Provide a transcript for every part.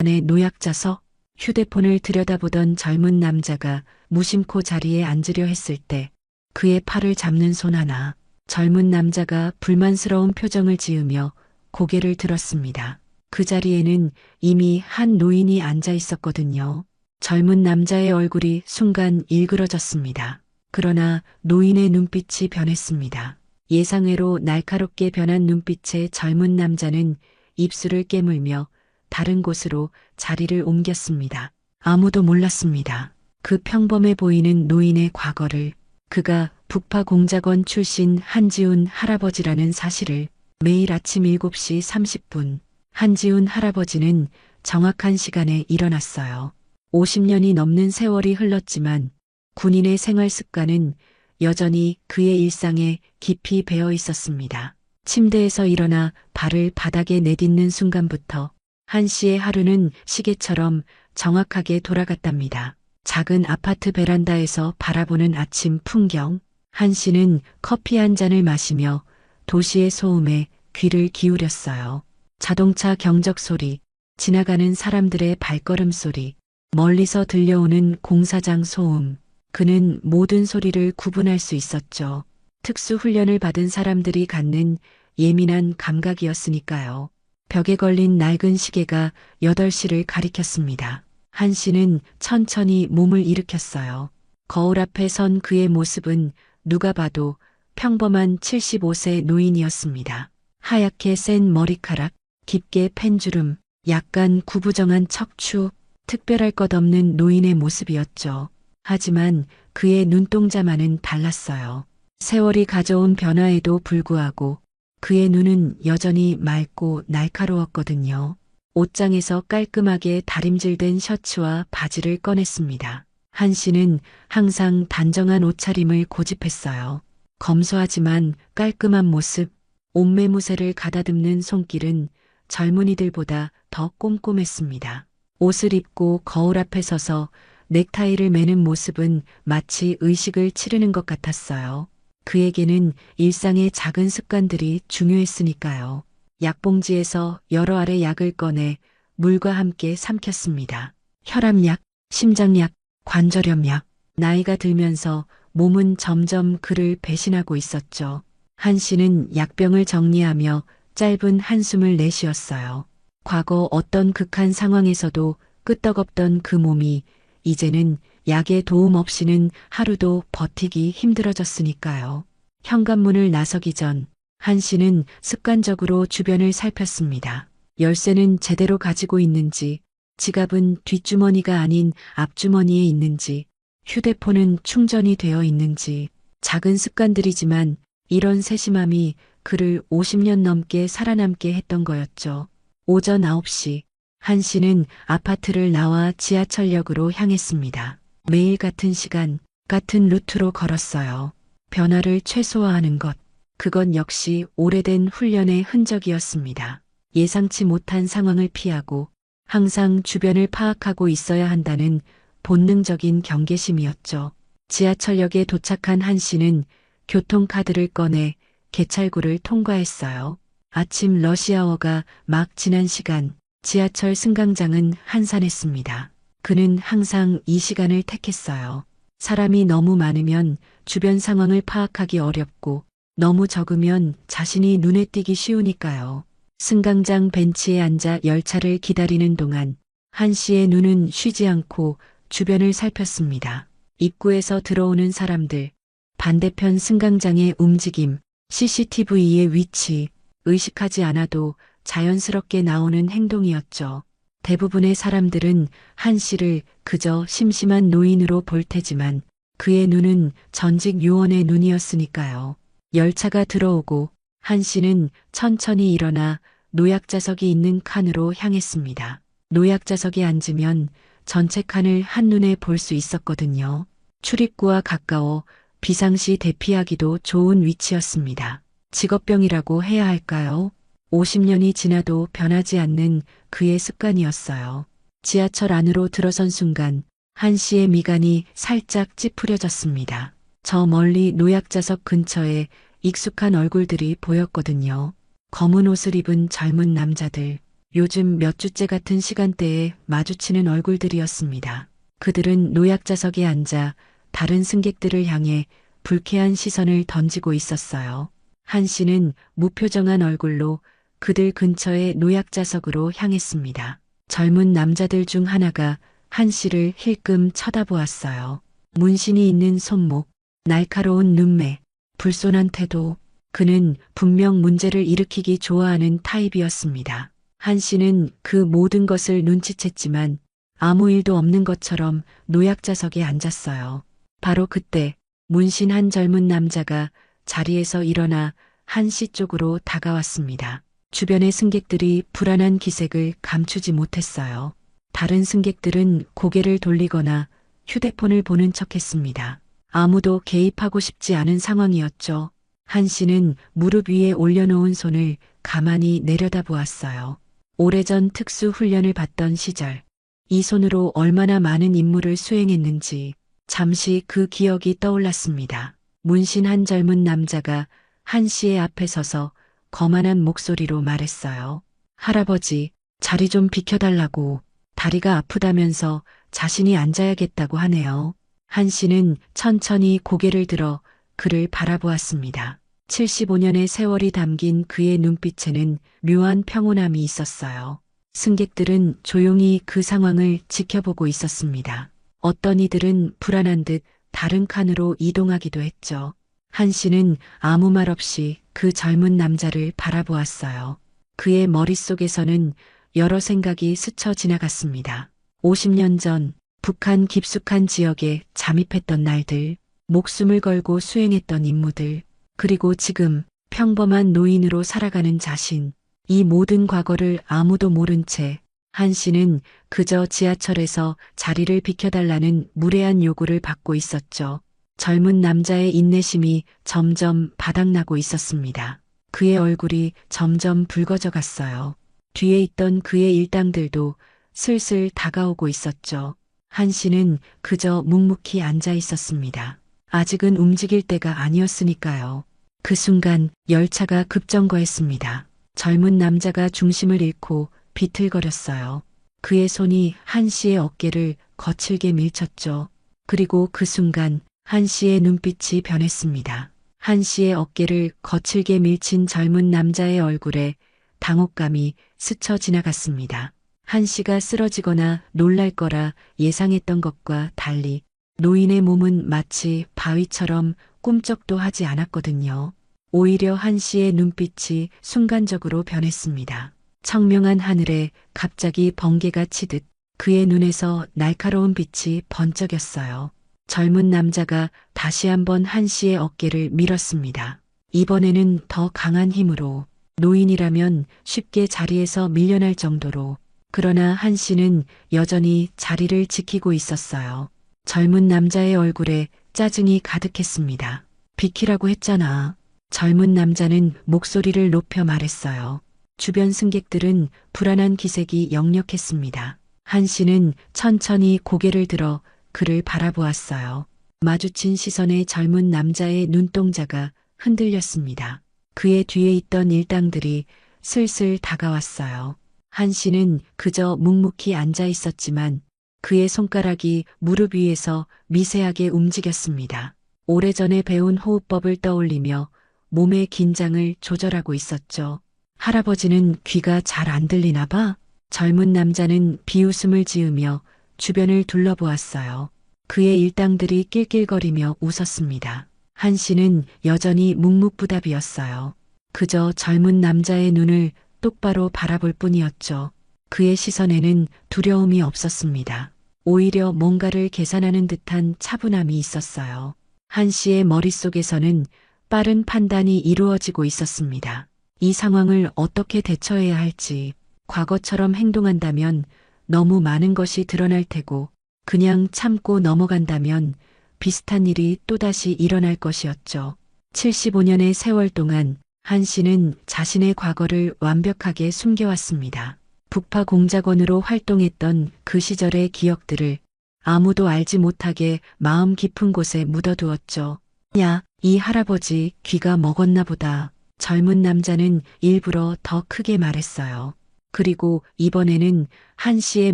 안에 노약자석, 휴대폰을 들여다보던 젊은 남자가 무심코 자리에 앉으려 했을 때 그의 팔을 잡는 손 하나. 젊은 남자가 불만스러운 표정을 지으며 고개를 들었습니다. 그 자리에는 이미 한 노인이 앉아 있었거든요. 젊은 남자의 얼굴이 순간 일그러졌습니다. 그러나 노인의 눈빛이 변했습니다. 예상외로 날카롭게 변한 눈빛의 젊은 남자는 입술을 깨물며 다른 곳으로 자리를 옮겼습니다. 아무도 몰랐습니다. 그 평범해 보이는 노인의 과거를, 그가 북파 공작원 출신 한지훈 할아버지라는 사실을. 매일 아침 7시 30분 한지훈 할아버지는 정확한 시간에 일어났어요. 50년이 넘는 세월이 흘렀지만 군인의 생활 습관은 여전히 그의 일상에 깊이 배어 있었습니다. 침대에서 일어나 발을 바닥에 내딛는 순간부터 한 씨의 하루는 시계처럼 정확하게 돌아갔답니다. 작은 아파트 베란다에서 바라보는 아침 풍경. 한 씨는 커피 한 잔을 마시며 도시의 소음에 귀를 기울였어요. 자동차 경적 소리, 지나가는 사람들의 발걸음 소리, 멀리서 들려오는 공사장 소음. 그는 모든 소리를 구분할 수 있었죠. 특수 훈련을 받은 사람들이 갖는 예민한 감각이었으니까요. 벽에 걸린 낡은 시계가 8시를 가리켰습니다. 한 씨는 천천히 몸을 일으켰어요. 거울 앞에 선 그의 모습은 누가 봐도 평범한 75세 노인이었습니다. 하얗게 센 머리카락, 깊게 팬 주름, 약간 구부정한 척추, 특별할 것 없는 노인의 모습이었죠. 하지만 그의 눈동자만은 달랐어요. 세월이 가져온 변화에도 불구하고 그의 눈은 여전히 맑고 날카로웠거든요. 옷장에서 깔끔하게 다림질된 셔츠와 바지를 꺼냈습니다. 한 씨는 항상 단정한 옷차림을 고집했어요. 검소하지만 깔끔한 모습, 옷매무새를 가다듬는 손길은 젊은이들보다 더 꼼꼼했습니다. 옷을 입고 거울 앞에 서서 넥타이를 매는 모습은 마치 의식을 치르는 것 같았어요. 그에게는 일상의 작은 습관들이 중요했으니까요. 약봉지에서 여러 알의 약을 꺼내 물과 함께 삼켰습니다. 혈압약, 심장약, 관절염약. 나이가 들면서 몸은 점점 그를 배신하고 있었죠. 한 씨는 약병을 정리하며 짧은 한숨을 내쉬었어요. 과거 어떤 극한 상황에서도 끄떡없던 그 몸이 이제는 약의 도움 없이는 하루도 버티기 힘들어졌으니까요. 현관문을 나서기 전 한 씨는 습관적으로 주변을 살폈습니다. 열쇠는 제대로 가지고 있는지, 지갑은 뒷주머니가 아닌 앞주머니에 있는지, 휴대폰은 충전이 되어 있는지. 작은 습관들이지만 이런 세심함이 그를 50년 넘게 살아남게 했던 거였죠. 오전 9시 한 씨는 아파트를 나와 지하철역으로 향했습니다. 매일 같은 시간, 같은 루트로 걸었어요. 변화를 최소화하는 것. 그건 역시 오래된 훈련의 흔적이었습니다. 예상치 못한 상황을 피하고 항상 주변을 파악하고 있어야 한다는 본능적인 경계심이었죠. 지하철역에 도착한 한 씨는 교통카드를 꺼내 개찰구를 통과했어요. 아침 러시아워가 막 지난 시간, 지하철 승강장은 한산했습니다. 그는 항상 이 시간을 택했어요. 사람이 너무 많으면 주변 상황을 파악하기 어렵고 너무 적으면 자신이 눈에 띄기 쉬우니까요. 승강장 벤치에 앉아 열차를 기다리는 동안 한 씨의 눈은 쉬지 않고 주변을 살폈습니다. 입구에서 들어오는 사람들, 반대편 승강장의 움직임, CCTV의 위치, 의식하지 않아도 자연스럽게 나오는 행동이었죠. 대부분의 사람들은 한 씨를 그저 심심한 노인으로 볼 테지만 그의 눈은 전직 요원의 눈이었으니까요. 열차가 들어오고 한 씨는 천천히 일어나 노약자석이 있는 칸으로 향했습니다. 노약자석에 앉으면 전체 칸을 한눈에 볼 수 있었거든요. 출입구와 가까워 비상시 대피하기도 좋은 위치였습니다. 직업병이라고 해야 할까요? 50년이 지나도 변하지 않는 그의 습관이었어요. 지하철 안으로 들어선 순간 한 씨의 미간이 살짝 찌푸려졌습니다. 저 멀리 노약자석 근처에 익숙한 얼굴들이 보였거든요. 검은 옷을 입은 젊은 남자들, 요즘 몇 주째 같은 시간대에 마주치는 얼굴들이었습니다. 그들은 노약자석에 앉아 다른 승객들을 향해 불쾌한 시선을 던지고 있었어요. 한 씨는 무표정한 얼굴로 그들 근처의 노약자석으로 향했습니다. 젊은 남자들 중 하나가 한 씨를 힐끔 쳐다보았어요. 문신이 있는 손목, 날카로운 눈매, 불손한 태도. 그는 분명 문제를 일으키기 좋아하는 타입이었습니다. 한 씨는 그 모든 것을 눈치챘지만 아무 일도 없는 것처럼 노약자석에 앉았어요. 바로 그때 문신한 젊은 남자가 자리에서 일어나 한 씨 쪽으로 다가왔습니다. 주변의 승객들이 불안한 기색을 감추지 못했어요. 다른 승객들은 고개를 돌리거나 휴대폰을 보는 척했습니다. 아무도 개입하고 싶지 않은 상황이었죠. 한 씨는 무릎 위에 올려놓은 손을 가만히 내려다보았어요. 오래전 특수 훈련을 받던 시절, 이 손으로 얼마나 많은 임무를 수행했는지 잠시 그 기억이 떠올랐습니다. 문신한 젊은 남자가 한 씨의 앞에 서서 거만한 목소리로 말했어요. 할아버지, 자리 좀 비켜달라고. 다리가 아프다면서 자신이 앉아야겠다고 하네요. 한 씨는 천천히 고개를 들어 그를 바라보았습니다. 75년의 세월이 담긴 그의 눈빛에는 묘한 평온함이 있었어요. 승객들은 조용히 그 상황을 지켜보고 있었습니다. 어떤 이들은 불안한 듯 다른 칸으로 이동하기도 했죠. 한 씨는 아무 말 없이 그 젊은 남자를 바라보았어요. 그의 머릿속에서는 여러 생각이 스쳐 지나갔습니다. 50년 전 북한 깊숙한 지역에 잠입했던 날들, 목숨을 걸고 수행했던 임무들, 그리고 지금 평범한 노인으로 살아가는 자신, 이 모든 과거를 아무도 모른 채 한 씨는 그저 지하철에서 자리를 비켜달라는 무례한 요구를 받고 있었죠. 젊은 남자의 인내심이 점점 바닥나고 있었습니다. 그의 얼굴이 점점 붉어져 갔어요. 뒤에 있던 그의 일당들도 슬슬 다가오고 있었죠. 한 씨는 그저 묵묵히 앉아 있었습니다. 아직은 움직일 때가 아니었으니까요. 그 순간 열차가 급정거했습니다. 젊은 남자가 중심을 잃고 비틀거렸어요. 그의 손이 한 씨의 어깨를 거칠게 밀쳤죠. 그리고 그 순간 한 씨의 눈빛이 변했습니다. 한 씨의 어깨를 거칠게 밀친 젊은 남자의 얼굴에 당혹감이 스쳐 지나갔습니다. 한 씨가 쓰러지거나 놀랄 거라 예상했던 것과 달리 노인의 몸은 마치 바위처럼 꿈쩍도 하지 않았거든요. 오히려 한 씨의 눈빛이 순간적으로 변했습니다. 청명한 하늘에 갑자기 번개가 치듯 그의 눈에서 날카로운 빛이 번쩍였어요. 젊은 남자가 다시 한번 한 씨의 어깨를 밀었습니다. 이번에는 더 강한 힘으로, 노인이라면 쉽게 자리에서 밀려날 정도로. 그러나 한 씨는 여전히 자리를 지키고 있었어요. 젊은 남자의 얼굴에 짜증이 가득했습니다. 비키라고 했잖아. 젊은 남자는 목소리를 높여 말했어요. 주변 승객들은 불안한 기색이 역력했습니다. 한 씨는 천천히 고개를 들어 그를 바라보았어요. 마주친 시선의 젊은 남자의 눈동자가 흔들렸습니다. 그의 뒤에 있던 일당들이 슬슬 다가왔어요. 한 씨는 그저 묵묵히 앉아 있었지만 그의 손가락이 무릎 위에서 미세하게 움직였습니다. 오래전에 배운 호흡법을 떠올리며 몸의 긴장을 조절하고 있었죠. 할아버지는 귀가 잘 안 들리나 봐? 젊은 남자는 비웃음을 지으며 주변을 둘러보았어요. 그의 일당들이 낄낄거리며 웃었습니다. 한 씨는 여전히 묵묵부답이었어요. 그저 젊은 남자의 눈을 똑바로 바라볼 뿐이었죠. 그의 시선에는 두려움이 없었습니다. 오히려 뭔가를 계산하는 듯한 차분함이 있었어요. 한 씨의 머릿속에서는 빠른 판단이 이루어지고 있었습니다. 이 상황을 어떻게 대처해야 할지, 과거처럼 행동한다면 너무 많은 것이 드러날 테고, 그냥 참고 넘어간다면 비슷한 일이 또다시 일어날 것이었죠. 75년의 세월 동안 한 씨는 자신의 과거를 완벽하게 숨겨왔습니다. 북파 공작원으로 활동했던 그 시절의 기억들을 아무도 알지 못하게 마음 깊은 곳에 묻어두었죠. 야, 이 할아버지 귀가 먹었나 보다. 젊은 남자는 일부러 더 크게 말했어요. 그리고 이번에는 한 씨의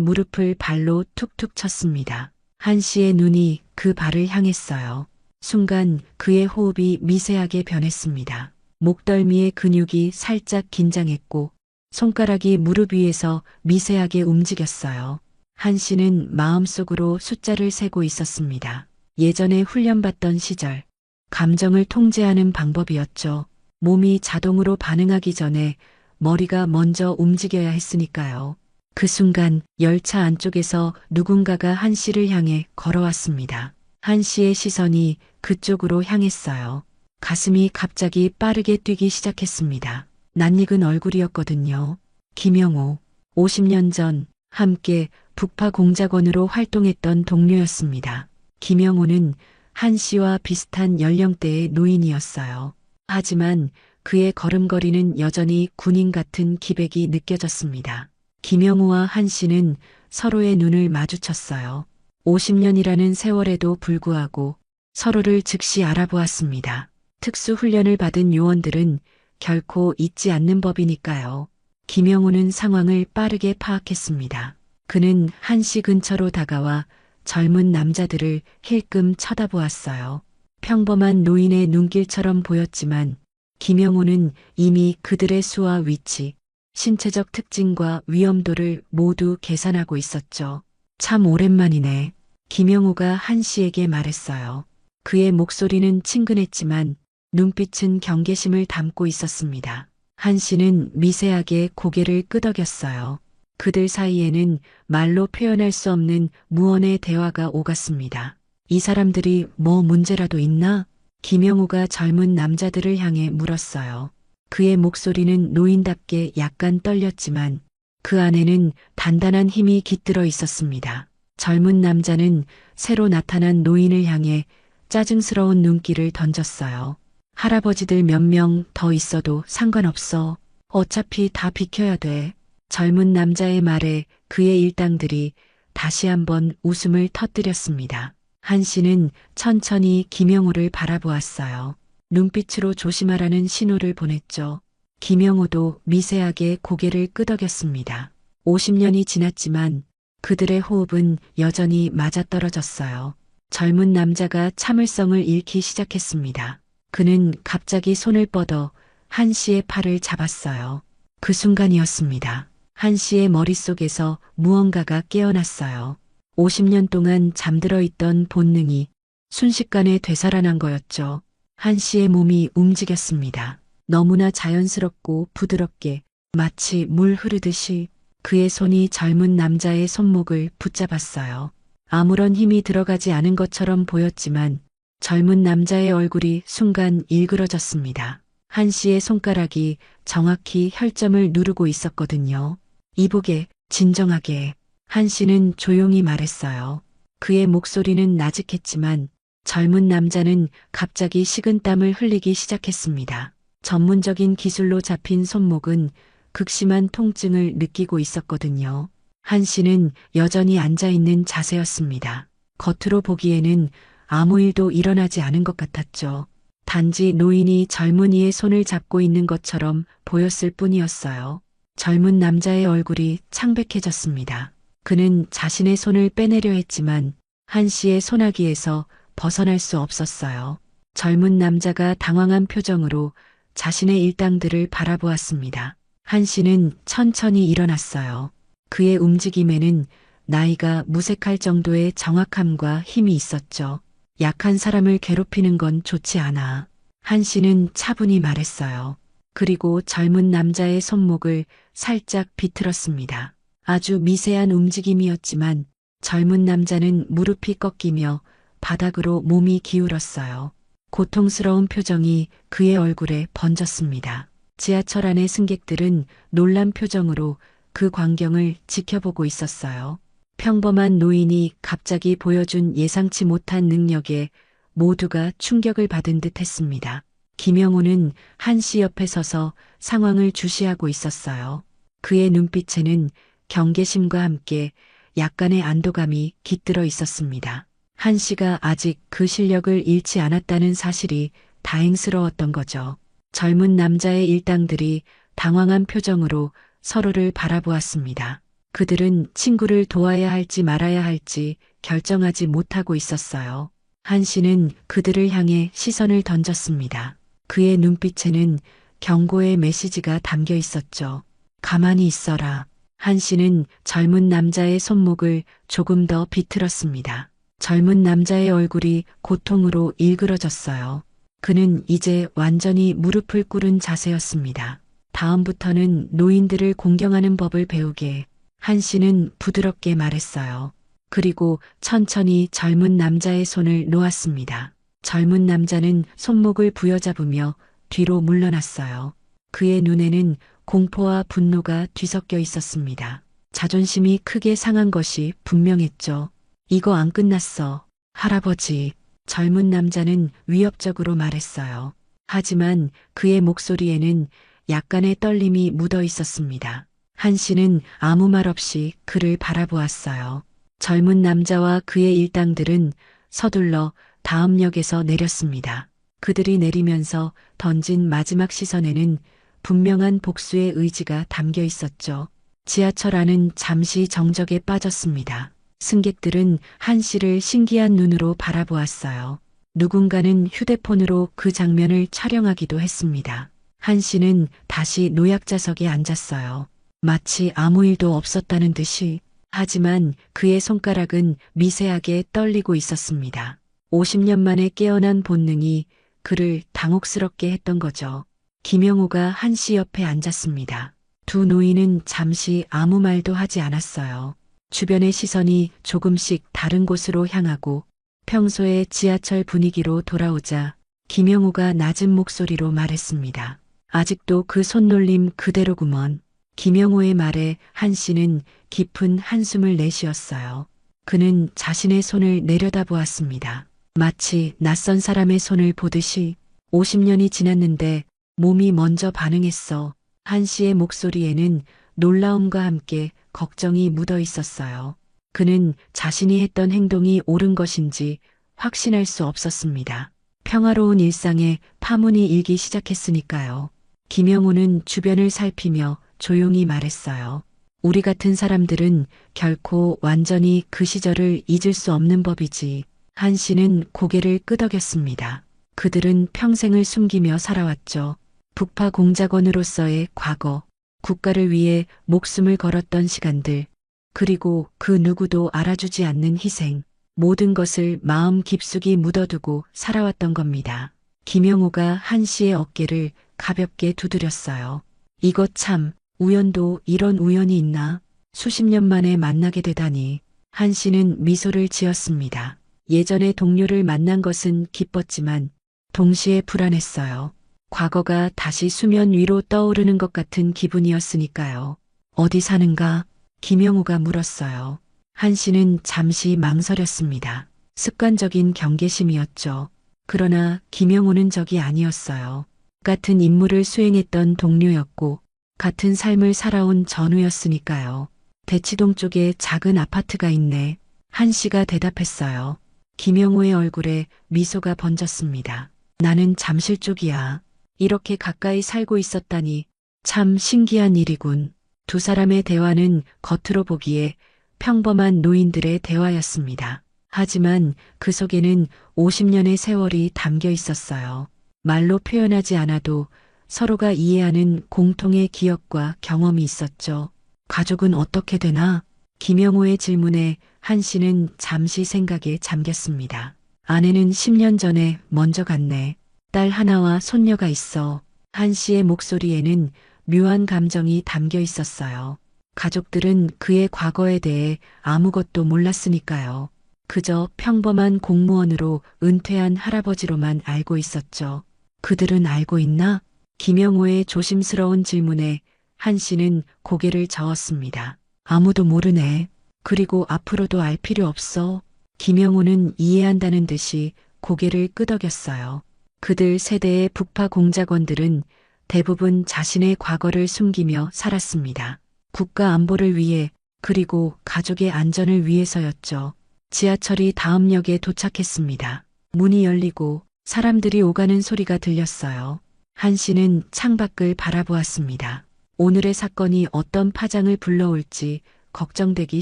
무릎을 발로 툭툭 쳤습니다. 한 씨의 눈이 그 발을 향했어요. 순간 그의 호흡이 미세하게 변했습니다. 목덜미의 근육이 살짝 긴장했고 손가락이 무릎 위에서 미세하게 움직였어요. 한 씨는 마음속으로 숫자를 세고 있었습니다. 예전에 훈련받던 시절, 감정을 통제하는 방법이었죠. 몸이 자동으로 반응하기 전에 머리가 먼저 움직여야 했으니까요. 그 순간 열차 안쪽에서 누군가가 한 씨를 향해 걸어왔습니다. 한 씨의 시선이 그쪽으로 향했어요. 가슴이 갑자기 빠르게 뛰기 시작했습니다. 낯익은 얼굴이었거든요. 김영호. 50년 전 함께 북파 공작원으로 활동했던 동료였습니다. 김영호는 한 씨와 비슷한 연령대의 노인이었어요. 하지만 그의 걸음걸이는 여전히 군인 같은 기백이 느껴졌습니다. 김영호와 한 씨는 서로의 눈을 마주쳤어요. 50년이라는 세월에도 불구하고 서로를 즉시 알아보았습니다. 특수훈련을 받은 요원들은 결코 잊지 않는 법이니까요. 김영호는 상황을 빠르게 파악했습니다. 그는 한 씨 근처로 다가와 젊은 남자들을 힐끔 쳐다보았어요. 평범한 노인의 눈길처럼 보였지만 김영호는 이미 그들의 수와 위치, 신체적 특징과 위험도를 모두 계산하고 있었죠. 참 오랜만이네. 김영호가 한 씨에게 말했어요. 그의 목소리는 친근했지만 눈빛은 경계심을 담고 있었습니다. 한 씨는 미세하게 고개를 끄덕였어요. 그들 사이에는 말로 표현할 수 없는 무언의 대화가 오갔습니다. 이 사람들이 뭐 문제라도 있나? 김영호가 젊은 남자들을 향해 물었어요. 그의 목소리는 노인답게 약간 떨렸지만 그 안에는 단단한 힘이 깃들어 있었습니다. 젊은 남자는 새로 나타난 노인을 향해 짜증스러운 눈길을 던졌어요. 할아버지들 몇 명 더 있어도 상관없어. 어차피 다 비켜야 돼. 젊은 남자의 말에 그의 일당들이 다시 한번 웃음을 터뜨렸습니다. 한 씨는 천천히 김영호를 바라보았어요. 눈빛으로 조심하라는 신호를 보냈죠. 김영호도 미세하게 고개를 끄덕였습니다. 50년이 지났지만 그들의 호흡은 여전히 맞아떨어졌어요. 젊은 남자가 참을성을 잃기 시작했습니다. 그는 갑자기 손을 뻗어 한 씨의 팔을 잡았어요. 그 순간이었습니다. 한 씨의 머릿속에서 무언가가 깨어났어요. 50년 동안 잠들어 있던 본능이 순식간에 되살아난 거였죠. 한 씨의 몸이 움직였습니다. 너무나 자연스럽고 부드럽게 마치 물 흐르듯이 그의 손이 젊은 남자의 손목을 붙잡았어요. 아무런 힘이 들어가지 않은 것처럼 보였지만 젊은 남자의 얼굴이 순간 일그러졌습니다. 한 씨의 손가락이 정확히 혈점을 누르고 있었거든요. 이보게, 진정하게. 한 씨는 조용히 말했어요. 그의 목소리는 나직했지만 젊은 남자는 갑자기 식은땀을 흘리기 시작했습니다. 전문적인 기술로 잡힌 손목은 극심한 통증을 느끼고 있었거든요. 한 씨는 여전히 앉아있는 자세였습니다. 겉으로 보기에는 아무 일도 일어나지 않은 것 같았죠. 단지 노인이 젊은이의 손을 잡고 있는 것처럼 보였을 뿐이었어요. 젊은 남자의 얼굴이 창백해졌습니다. 그는 자신의 손을 빼내려 했지만 한 씨의 손아귀에서 벗어날 수 없었어요. 젊은 남자가 당황한 표정으로 자신의 일당들을 바라보았습니다. 한 씨는 천천히 일어났어요. 그의 움직임에는 나이가 무색할 정도의 정확함과 힘이 있었죠. 약한 사람을 괴롭히는 건 좋지 않아. 한 씨는 차분히 말했어요. 그리고 젊은 남자의 손목을 살짝 비틀었습니다. 아주 미세한 움직임이었지만 젊은 남자는 무릎이 꺾이며 바닥으로 몸이 기울었어요. 고통스러운 표정이 그의 얼굴에 번졌습니다. 지하철 안의 승객들은 놀란 표정으로 그 광경을 지켜보고 있었어요. 평범한 노인이 갑자기 보여준 예상치 못한 능력에 모두가 충격을 받은 듯 했습니다. 김영호는 한 씨 옆에 서서 상황을 주시하고 있었어요. 그의 눈빛에는 경계심과 함께 약간의 안도감이 깃들어 있었습니다. 한 씨가 아직 그 실력을 잃지 않았다는 사실이 다행스러웠던 거죠. 젊은 남자의 일당들이 당황한 표정으로 서로를 바라보았습니다. 그들은 친구를 도와야 할지 말아야 할지 결정하지 못하고 있었어요. 한 씨는 그들을 향해 시선을 던졌습니다. 그의 눈빛에는 경고의 메시지가 담겨 있었죠. 가만히 있어라. 한 씨는 젊은 남자의 손목을 조금 더 비틀었습니다. 젊은 남자의 얼굴이 고통으로 일그러졌어요. 그는 이제 완전히 무릎을 꿇은 자세였습니다. 다음부터는 노인들을 공경하는 법을 배우게. 한 씨는 부드럽게 말했어요. 그리고 천천히 젊은 남자의 손을 놓았습니다. 젊은 남자는 손목을 부여잡으며 뒤로 물러났어요. 그의 눈에는 공포와 분노가 뒤섞여 있었습니다. 자존심이 크게 상한 것이 분명했죠. 이거 안 끝났어. 할아버지. 젊은 남자는 위협적으로 말했어요. 하지만 그의 목소리에는 약간의 떨림이 묻어 있었습니다. 한 씨는 아무 말 없이 그를 바라보았어요. 젊은 남자와 그의 일당들은 서둘러 다음 역에서 내렸습니다. 그들이 내리면서 던진 마지막 시선에는 분명한 복수의 의지가 담겨 있었죠. 지하철 안은 잠시 정적에 빠졌습니다. 승객들은 한 씨를 신기한 눈으로 바라보았어요. 누군가는 휴대폰으로 그 장면을 촬영하기도 했습니다. 한 씨는 다시 노약자석에 앉았어요. 마치 아무 일도 없었다는 듯이. 하지만 그의 손가락은 미세하게 떨리고 있었습니다. 50년 만에 깨어난 본능이 그를 당혹스럽게 했던 거죠. 김영호가 한 씨 옆에 앉았습니다. 두 노인은 잠시 아무 말도 하지 않았어요. 주변의 시선이 조금씩 다른 곳으로 향하고 평소의 지하철 분위기로 돌아오자 김영호가 낮은 목소리로 말했습니다. 아직도 그 손놀림 그대로구먼. 김영호의 말에 한 씨는 깊은 한숨을 내쉬었어요. 그는 자신의 손을 내려다보았습니다. 마치 낯선 사람의 손을 보듯이. 50년이 지났는데 몸이 먼저 반응했어. 한 씨의 목소리에는 놀라움과 함께 걱정이 묻어 있었어요. 그는 자신이 했던 행동이 옳은 것인지 확신할 수 없었습니다. 평화로운 일상에 파문이 일기 시작했으니까요. 김영호는 주변을 살피며 조용히 말했어요. 우리 같은 사람들은 결코 완전히 그 시절을 잊을 수 없는 법이지. 한 씨는 고개를 끄덕였습니다. 그들은 평생을 숨기며 살아왔죠. 북파 공작원으로서의 과거, 국가를 위해 목숨을 걸었던 시간들, 그리고 그 누구도 알아주지 않는 희생, 모든 것을 마음 깊숙이 묻어두고 살아왔던 겁니다. 김영호가 한 씨의 어깨를 가볍게 두드렸어요. 이거 참, 우연도 이런 우연이 있나? 수십 년 만에 만나게 되다니. 한 씨는 미소를 지었습니다. 예전에 동료를 만난 것은 기뻤지만 동시에 불안했어요. 과거가 다시 수면 위로 떠오르는 것 같은 기분이었으니까요. 어디 사는가? 김영우가 물었어요. 한 씨는 잠시 망설였습니다. 습관적인 경계심이었죠. 그러나 김영우는 적이 아니었어요. 같은 임무를 수행했던 동료였고 같은 삶을 살아온 전우였으니까요. 대치동 쪽에 작은 아파트가 있네. 한 씨가 대답했어요. 김영우의 얼굴에 미소가 번졌습니다. 나는 잠실 쪽이야. 이렇게 가까이 살고 있었다니 참 신기한 일이군. 두 사람의 대화는 겉으로 보기에 평범한 노인들의 대화였습니다. 하지만 그 속에는 50년의 세월이 담겨 있었어요. 말로 표현하지 않아도 서로가 이해하는 공통의 기억과 경험이 있었죠. 가족은 어떻게 되나? 김영호의 질문에 한 씨는 잠시 생각에 잠겼습니다. 아내는 10년 전에 먼저 갔네. 딸 하나와 손녀가 있어. 한 씨의 목소리에는 묘한 감정이 담겨 있었어요. 가족들은 그의 과거에 대해 아무것도 몰랐으니까요. 그저 평범한 공무원으로 은퇴한 할아버지로만 알고 있었죠. 그들은 알고 있나? 김영호의 조심스러운 질문에 한 씨는 고개를 저었습니다. 아무도 모르네. 그리고 앞으로도 알 필요 없어. 김영호는 이해한다는 듯이 고개를 끄덕였어요. 그들 세대의 북파 공작원들은 대부분 자신의 과거를 숨기며 살았습니다. 국가 안보를 위해 그리고 가족의 안전을 위해서였죠. 지하철이 다음 역에 도착했습니다. 문이 열리고 사람들이 오가는 소리가 들렸어요. 한 씨는 창밖을 바라보았습니다. 오늘의 사건이 어떤 파장을 불러올지 걱정되기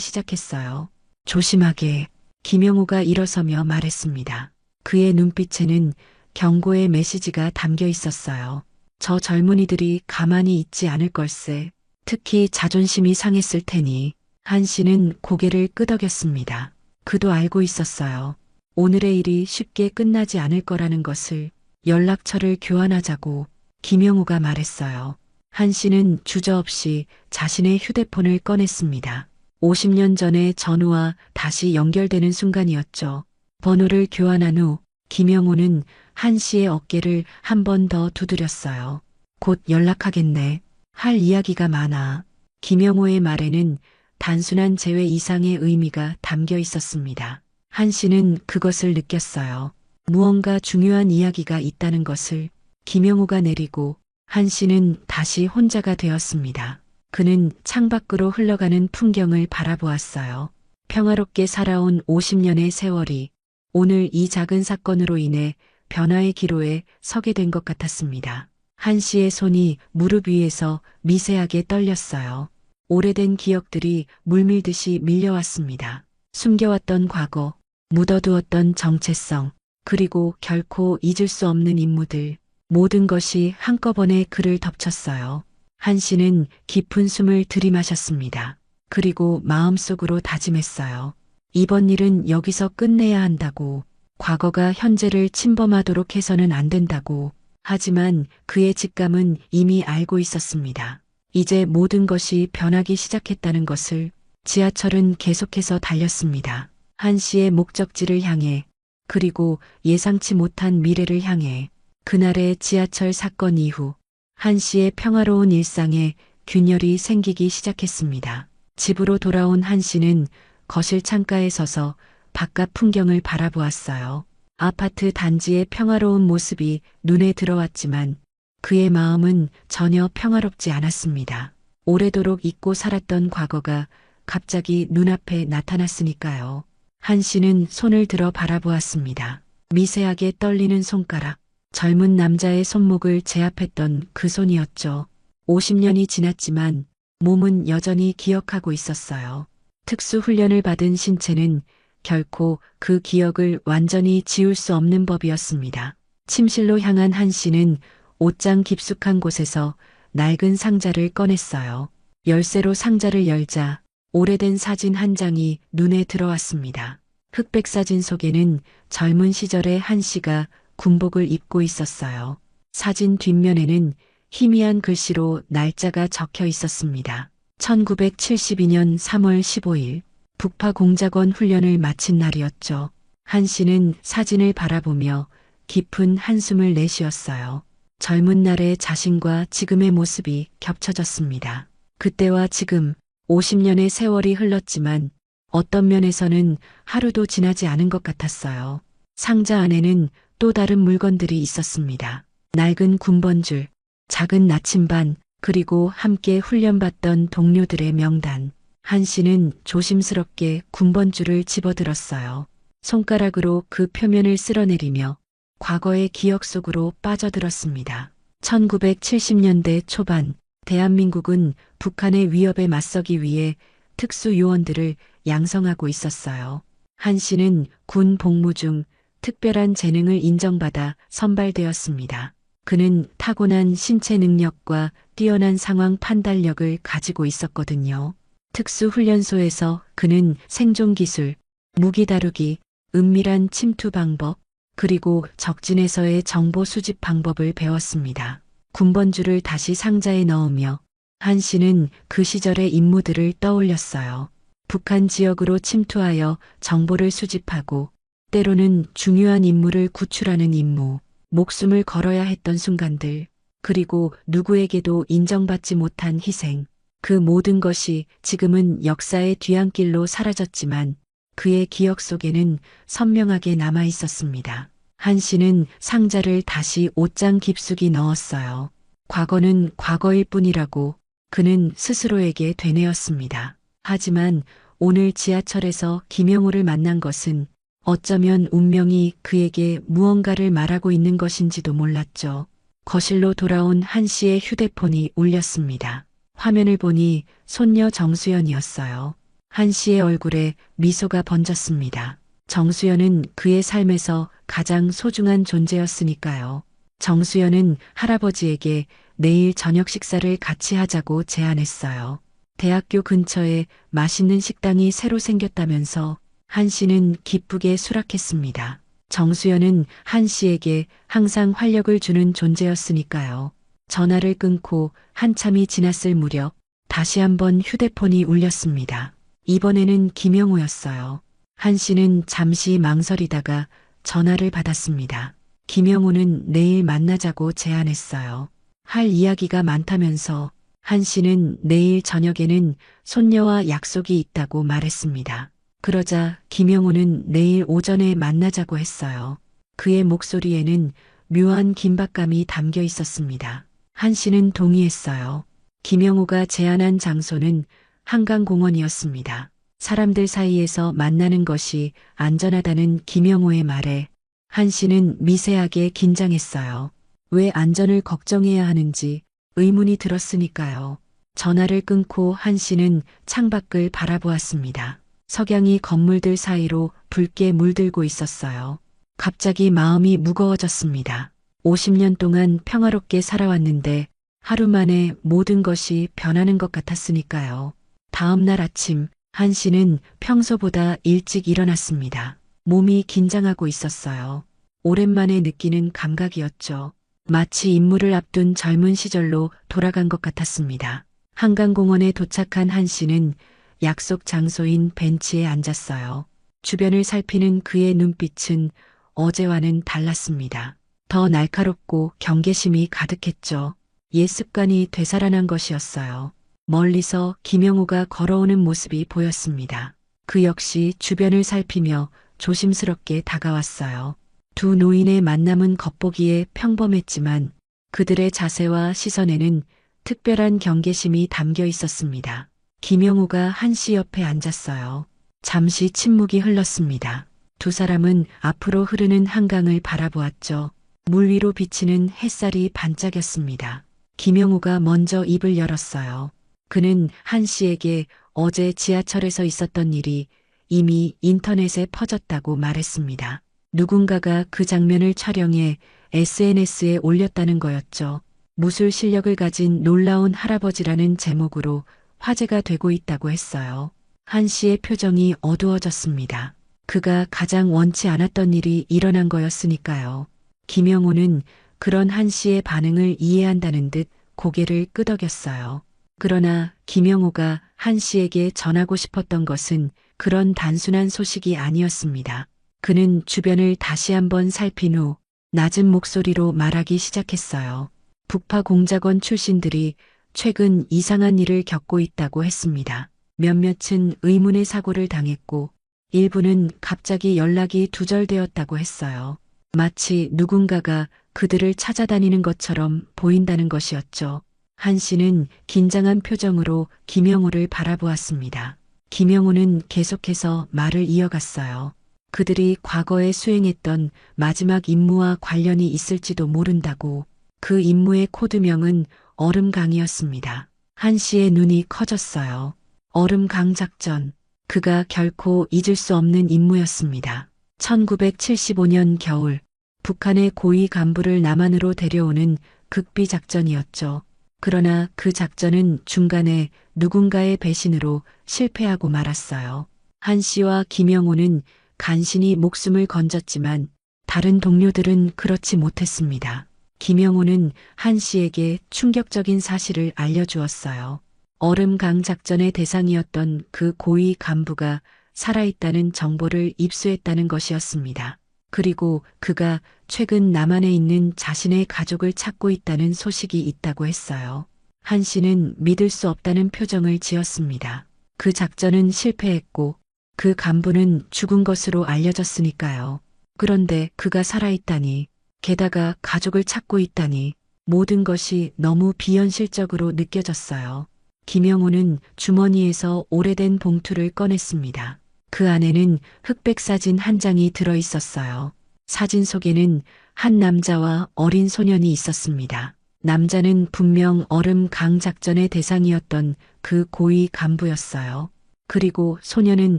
시작했어요. 조심하게 김영호가 일어서며 말했습니다. 그의 눈빛에는 경고의 메시지가 담겨 있었어요. 저 젊은이들이 가만히 있지 않을 걸세. 특히 자존심이 상했을 테니. 한 씨는 고개를 끄덕였습니다. 그도 알고 있었어요. 오늘의 일이 쉽게 끝나지 않을 거라는 것을. 연락처를 교환하자고 김영호가 말했어요. 한 씨는 주저없이 자신의 휴대폰을 꺼냈습니다. 50년 전의 전우와 다시 연결되는 순간이었죠. 번호를 교환한 후 김영호는 한 씨의 어깨를 한 번 더 두드렸어요. 곧 연락하겠네. 할 이야기가 많아. 김영호의 말에는 단순한 재회 이상의 의미가 담겨 있었습니다. 한 씨는 그것을 느꼈어요. 무언가 중요한 이야기가 있다는 것을. 김영호가 내리고 한 씨는 다시 혼자가 되었습니다. 그는 창밖으로 흘러가는 풍경을 바라보았어요. 평화롭게 살아온 50년의 세월이 오늘 이 작은 사건으로 인해 변화의 기로에 서게 된 것 같았습니다. 한 씨의 손이 무릎 위에서 미세하게 떨렸어요. 오래된 기억들이 물밀듯이 밀려왔습니다. 숨겨왔던 과거, 묻어두었던 정체성, 그리고 결코 잊을 수 없는 인물들, 모든 것이 한꺼번에 그를 덮쳤어요. 한 씨는 깊은 숨을 들이마셨습니다. 그리고 마음속으로 다짐했어요. 이번 일은 여기서 끝내야 한다고. 과거가 현재를 침범하도록 해서는 안 된다고. 하지만 그의 직감은 이미 알고 있었습니다. 이제 모든 것이 변하기 시작했다는 것을. 지하철은 계속해서 달렸습니다. 한 씨의 목적지를 향해, 그리고 예상치 못한 미래를 향해. 그날의 지하철 사건 이후 한 씨의 평화로운 일상에 균열이 생기기 시작했습니다. 집으로 돌아온 한 씨는 거실 창가에 서서 바깥 풍경을 바라보았어요. 아파트 단지의 평화로운 모습이 눈에 들어왔지만 그의 마음은 전혀 평화롭지 않았습니다. 오래도록 잊고 살았던 과거가 갑자기 눈앞에 나타났으니까요. 한 씨는 손을 들어 바라보았습니다. 미세하게 떨리는 손가락, 젊은 남자의 손목을 제압했던 그 손이었죠. 50년이 지났지만 몸은 여전히 기억하고 있었어요. 특수 훈련을 받은 신체는 결코 그 기억을 완전히 지울 수 없는 법이었습니다. 침실로 향한 한 씨는 옷장 깊숙한 곳에서 낡은 상자를 꺼냈어요. 열쇠로 상자를 열자 오래된 사진 한 장이 눈에 들어왔습니다. 흑백 사진 속에는 젊은 시절의 한 씨가 군복을 입고 있었어요. 사진 뒷면에는 희미한 글씨로 날짜가 적혀 있었습니다. 1972년 3월 15일 북파 공작원 훈련을 마친 날이었죠. 한 씨는 사진을 바라보며 깊은 한숨을 내쉬었어요. 젊은 날의 자신과 지금의 모습이 겹쳐졌습니다. 그때와 지금 50년의 세월이 흘렀지만 어떤 면에서는 하루도 지나지 않은 것 같았어요. 상자 안에는 또 다른 물건들이 있었습니다. 낡은 군번줄, 작은 나침반, 그리고 함께 훈련받던 동료들의 명단. 한 씨는 조심스럽게 군번줄을 집어들었어요. 손가락으로 그 표면을 쓸어내리며 과거의 기억 속으로 빠져들었습니다. 1970년대 초반, 대한민국은 북한의 위협에 맞서기 위해 특수요원들을 양성하고 있었어요. 한 씨는 군 복무 중 특별한 재능을 인정받아 선발되었습니다. 그는 타고난 신체 능력과 뛰어난 상황 판단력을 가지고 있었거든요. 특수훈련소에서 그는 생존 기술, 무기 다루기, 은밀한 침투 방법, 그리고 적진에서의 정보 수집 방법을 배웠습니다. 군번줄을 다시 상자에 넣으며 한 씨는 그 시절의 임무들을 떠올렸어요. 북한 지역으로 침투하여 정보를 수집하고 때로는 중요한 인물을 구출하는 임무, 목숨을 걸어야 했던 순간들, 그리고 누구에게도 인정받지 못한 희생. 그 모든 것이 지금은 역사의 뒤안길로 사라졌지만 그의 기억 속에는 선명하게 남아 있었습니다. 한 씨는 상자를 다시 옷장 깊숙이 넣었어요. 과거는 과거일 뿐이라고 그는 스스로에게 되뇌었습니다. 하지만 오늘 지하철에서 김영호를 만난 것은 어쩌면 운명이 그에게 무언가를 말하고 있는 것인지도 몰랐죠. 거실로 돌아온 한 씨의 휴대폰이 울렸습니다. 화면을 보니 손녀 정수연이었어요. 한 씨의 얼굴에 미소가 번졌습니다. 정수연은 그의 삶에서 가장 소중한 존재였으니까요. 정수연은 할아버지에게 내일 저녁 식사를 같이 하자고 제안했어요. 대학교 근처에 맛있는 식당이 새로 생겼다면서 한 씨는 기쁘게 수락했습니다. 정수연은 한 씨에게 항상 활력을 주는 존재였으니까요. 전화를 끊고 한참이 지났을 무렵 다시 한번 휴대폰이 울렸습니다. 이번에는 김영우였어요. 한 씨는 잠시 망설이다가 전화를 받았습니다. 김영우는 내일 만나자고 제안했어요. 할 이야기가 많다면서 한 씨는 내일 저녁에는 손녀와 약속이 있다고 말했습니다. 그러자 김영우는 내일 오전에 만나자고 했어요. 그의 목소리에는 묘한 긴박감이 담겨 있었습니다. 한 씨는 동의했어요. 김영우가 제안한 장소는 한강공원이었습니다. 사람들 사이에서 만나는 것이 안전하다는 김영우의 말에 한 씨는 미세하게 긴장했어요. 왜 안전을 걱정해야 하는지 의문이 들었으니까요. 전화를 끊고 한 씨는 창밖을 바라보았습니다. 석양이 건물들 사이로 붉게 물들고 있었어요. 갑자기 마음이 무거워졌습니다. 50년 동안 평화롭게 살아왔는데 하루 만에 모든 것이 변하는 것 같았으니까요. 다음 날 아침 한 씨는 평소보다 일찍 일어났습니다. 몸이 긴장하고 있었어요. 오랜만에 느끼는 감각이었죠. 마치 임무를 앞둔 젊은 시절로 돌아간 것 같았습니다. 한강공원에 도착한 한 씨는 약속 장소인 벤치에 앉았어요. 주변을 살피는 그의 눈빛은 어제와는 달랐습니다. 더 날카롭고 경계심이 가득했죠. 옛 습관이 되살아난 것이었어요. 멀리서 김영우가 걸어오는 모습이 보였습니다. 그 역시 주변을 살피며 조심스럽게 다가왔어요. 두 노인의 만남은 겉보기에 평범했지만 그들의 자세와 시선에는 특별한 경계심이 담겨 있었습니다. 김영우가 한 씨 옆에 앉았어요. 잠시 침묵이 흘렀습니다. 두 사람은 앞으로 흐르는 한강을 바라보았죠. 물 위로 비치는 햇살이 반짝였습니다. 김영우가 먼저 입을 열었어요. 그는 한 씨에게 어제 지하철에서 있었던 일이 이미 인터넷에 퍼졌다고 말했습니다. 누군가가 그 장면을 촬영해 SNS에 올렸다는 거였죠. 무술 실력을 가진 놀라운 할아버지라는 제목으로 화제가 되고 있다고 했어요. 한 씨의 표정이 어두워졌습니다. 그가 가장 원치 않았던 일이 일어난 거였으니까요. 김영우는 그런 한 씨의 반응을 이해한다는 듯 고개를 끄덕였어요. 그러나 김영우가 한 씨에게 전하고 싶었던 것은 그런 단순한 소식이 아니었습니다. 그는 주변을 다시 한번 살핀 후 낮은 목소리로 말하기 시작했어요. 북파 공작원 출신들이 최근 이상한 일을 겪고 있다고 했습니다. 몇몇은 의문의 사고를 당했고 일부는 갑자기 연락이 두절되었다고 했어요. 마치 누군가가 그들을 찾아다니는 것처럼 보인다는 것이었죠. 한 씨는 긴장한 표정으로 김영우를 바라보았습니다. 김영우는 계속해서 말을 이어갔어요. 그들이 과거에 수행했던 마지막 임무와 관련이 있을지도 모른다고. 그 임무의 코드명은 얼음강이었습니다. 한 씨의 눈이 커졌어요. 얼음강 작전. 그가 결코 잊을 수 없는 임무였습니다. 1975년 겨울 북한의 고위 간부를 남한으로 데려오는 극비 작전이었죠. 그러나 그 작전은 중간에 누군가의 배신으로 실패하고 말았어요. 한 씨와 김영우는 간신히 목숨을 건졌지만 다른 동료들은 그렇지 못했습니다. 김영우는 한 씨에게 충격적인 사실을 알려주었어요. 얼음강 작전의 대상이었던 그 고위 간부가 살아있다는 정보를 입수했다는 것이었습니다. 그리고 그가 최근 남한에 있는 자신의 가족을 찾고 있다는 소식이 있다고 했어요. 한 씨는 믿을 수 없다는 표정을 지었습니다. 그 작전은 실패했고 그 간부는 죽은 것으로 알려졌으니까요. 그런데 그가 살아있다니, 게다가 가족을 찾고 있다니 모든 것이 너무 비현실적으로 느껴졌어요. 김영우는 주머니에서 오래된 봉투를 꺼냈습니다. 그 안에는 흑백 사진 한 장이 들어 있었어요. 사진 속에는 한 남자와 어린 소년이 있었습니다. 남자는 분명 얼음 강 작전의 대상이었던 그 고위 간부였어요. 그리고 소녀는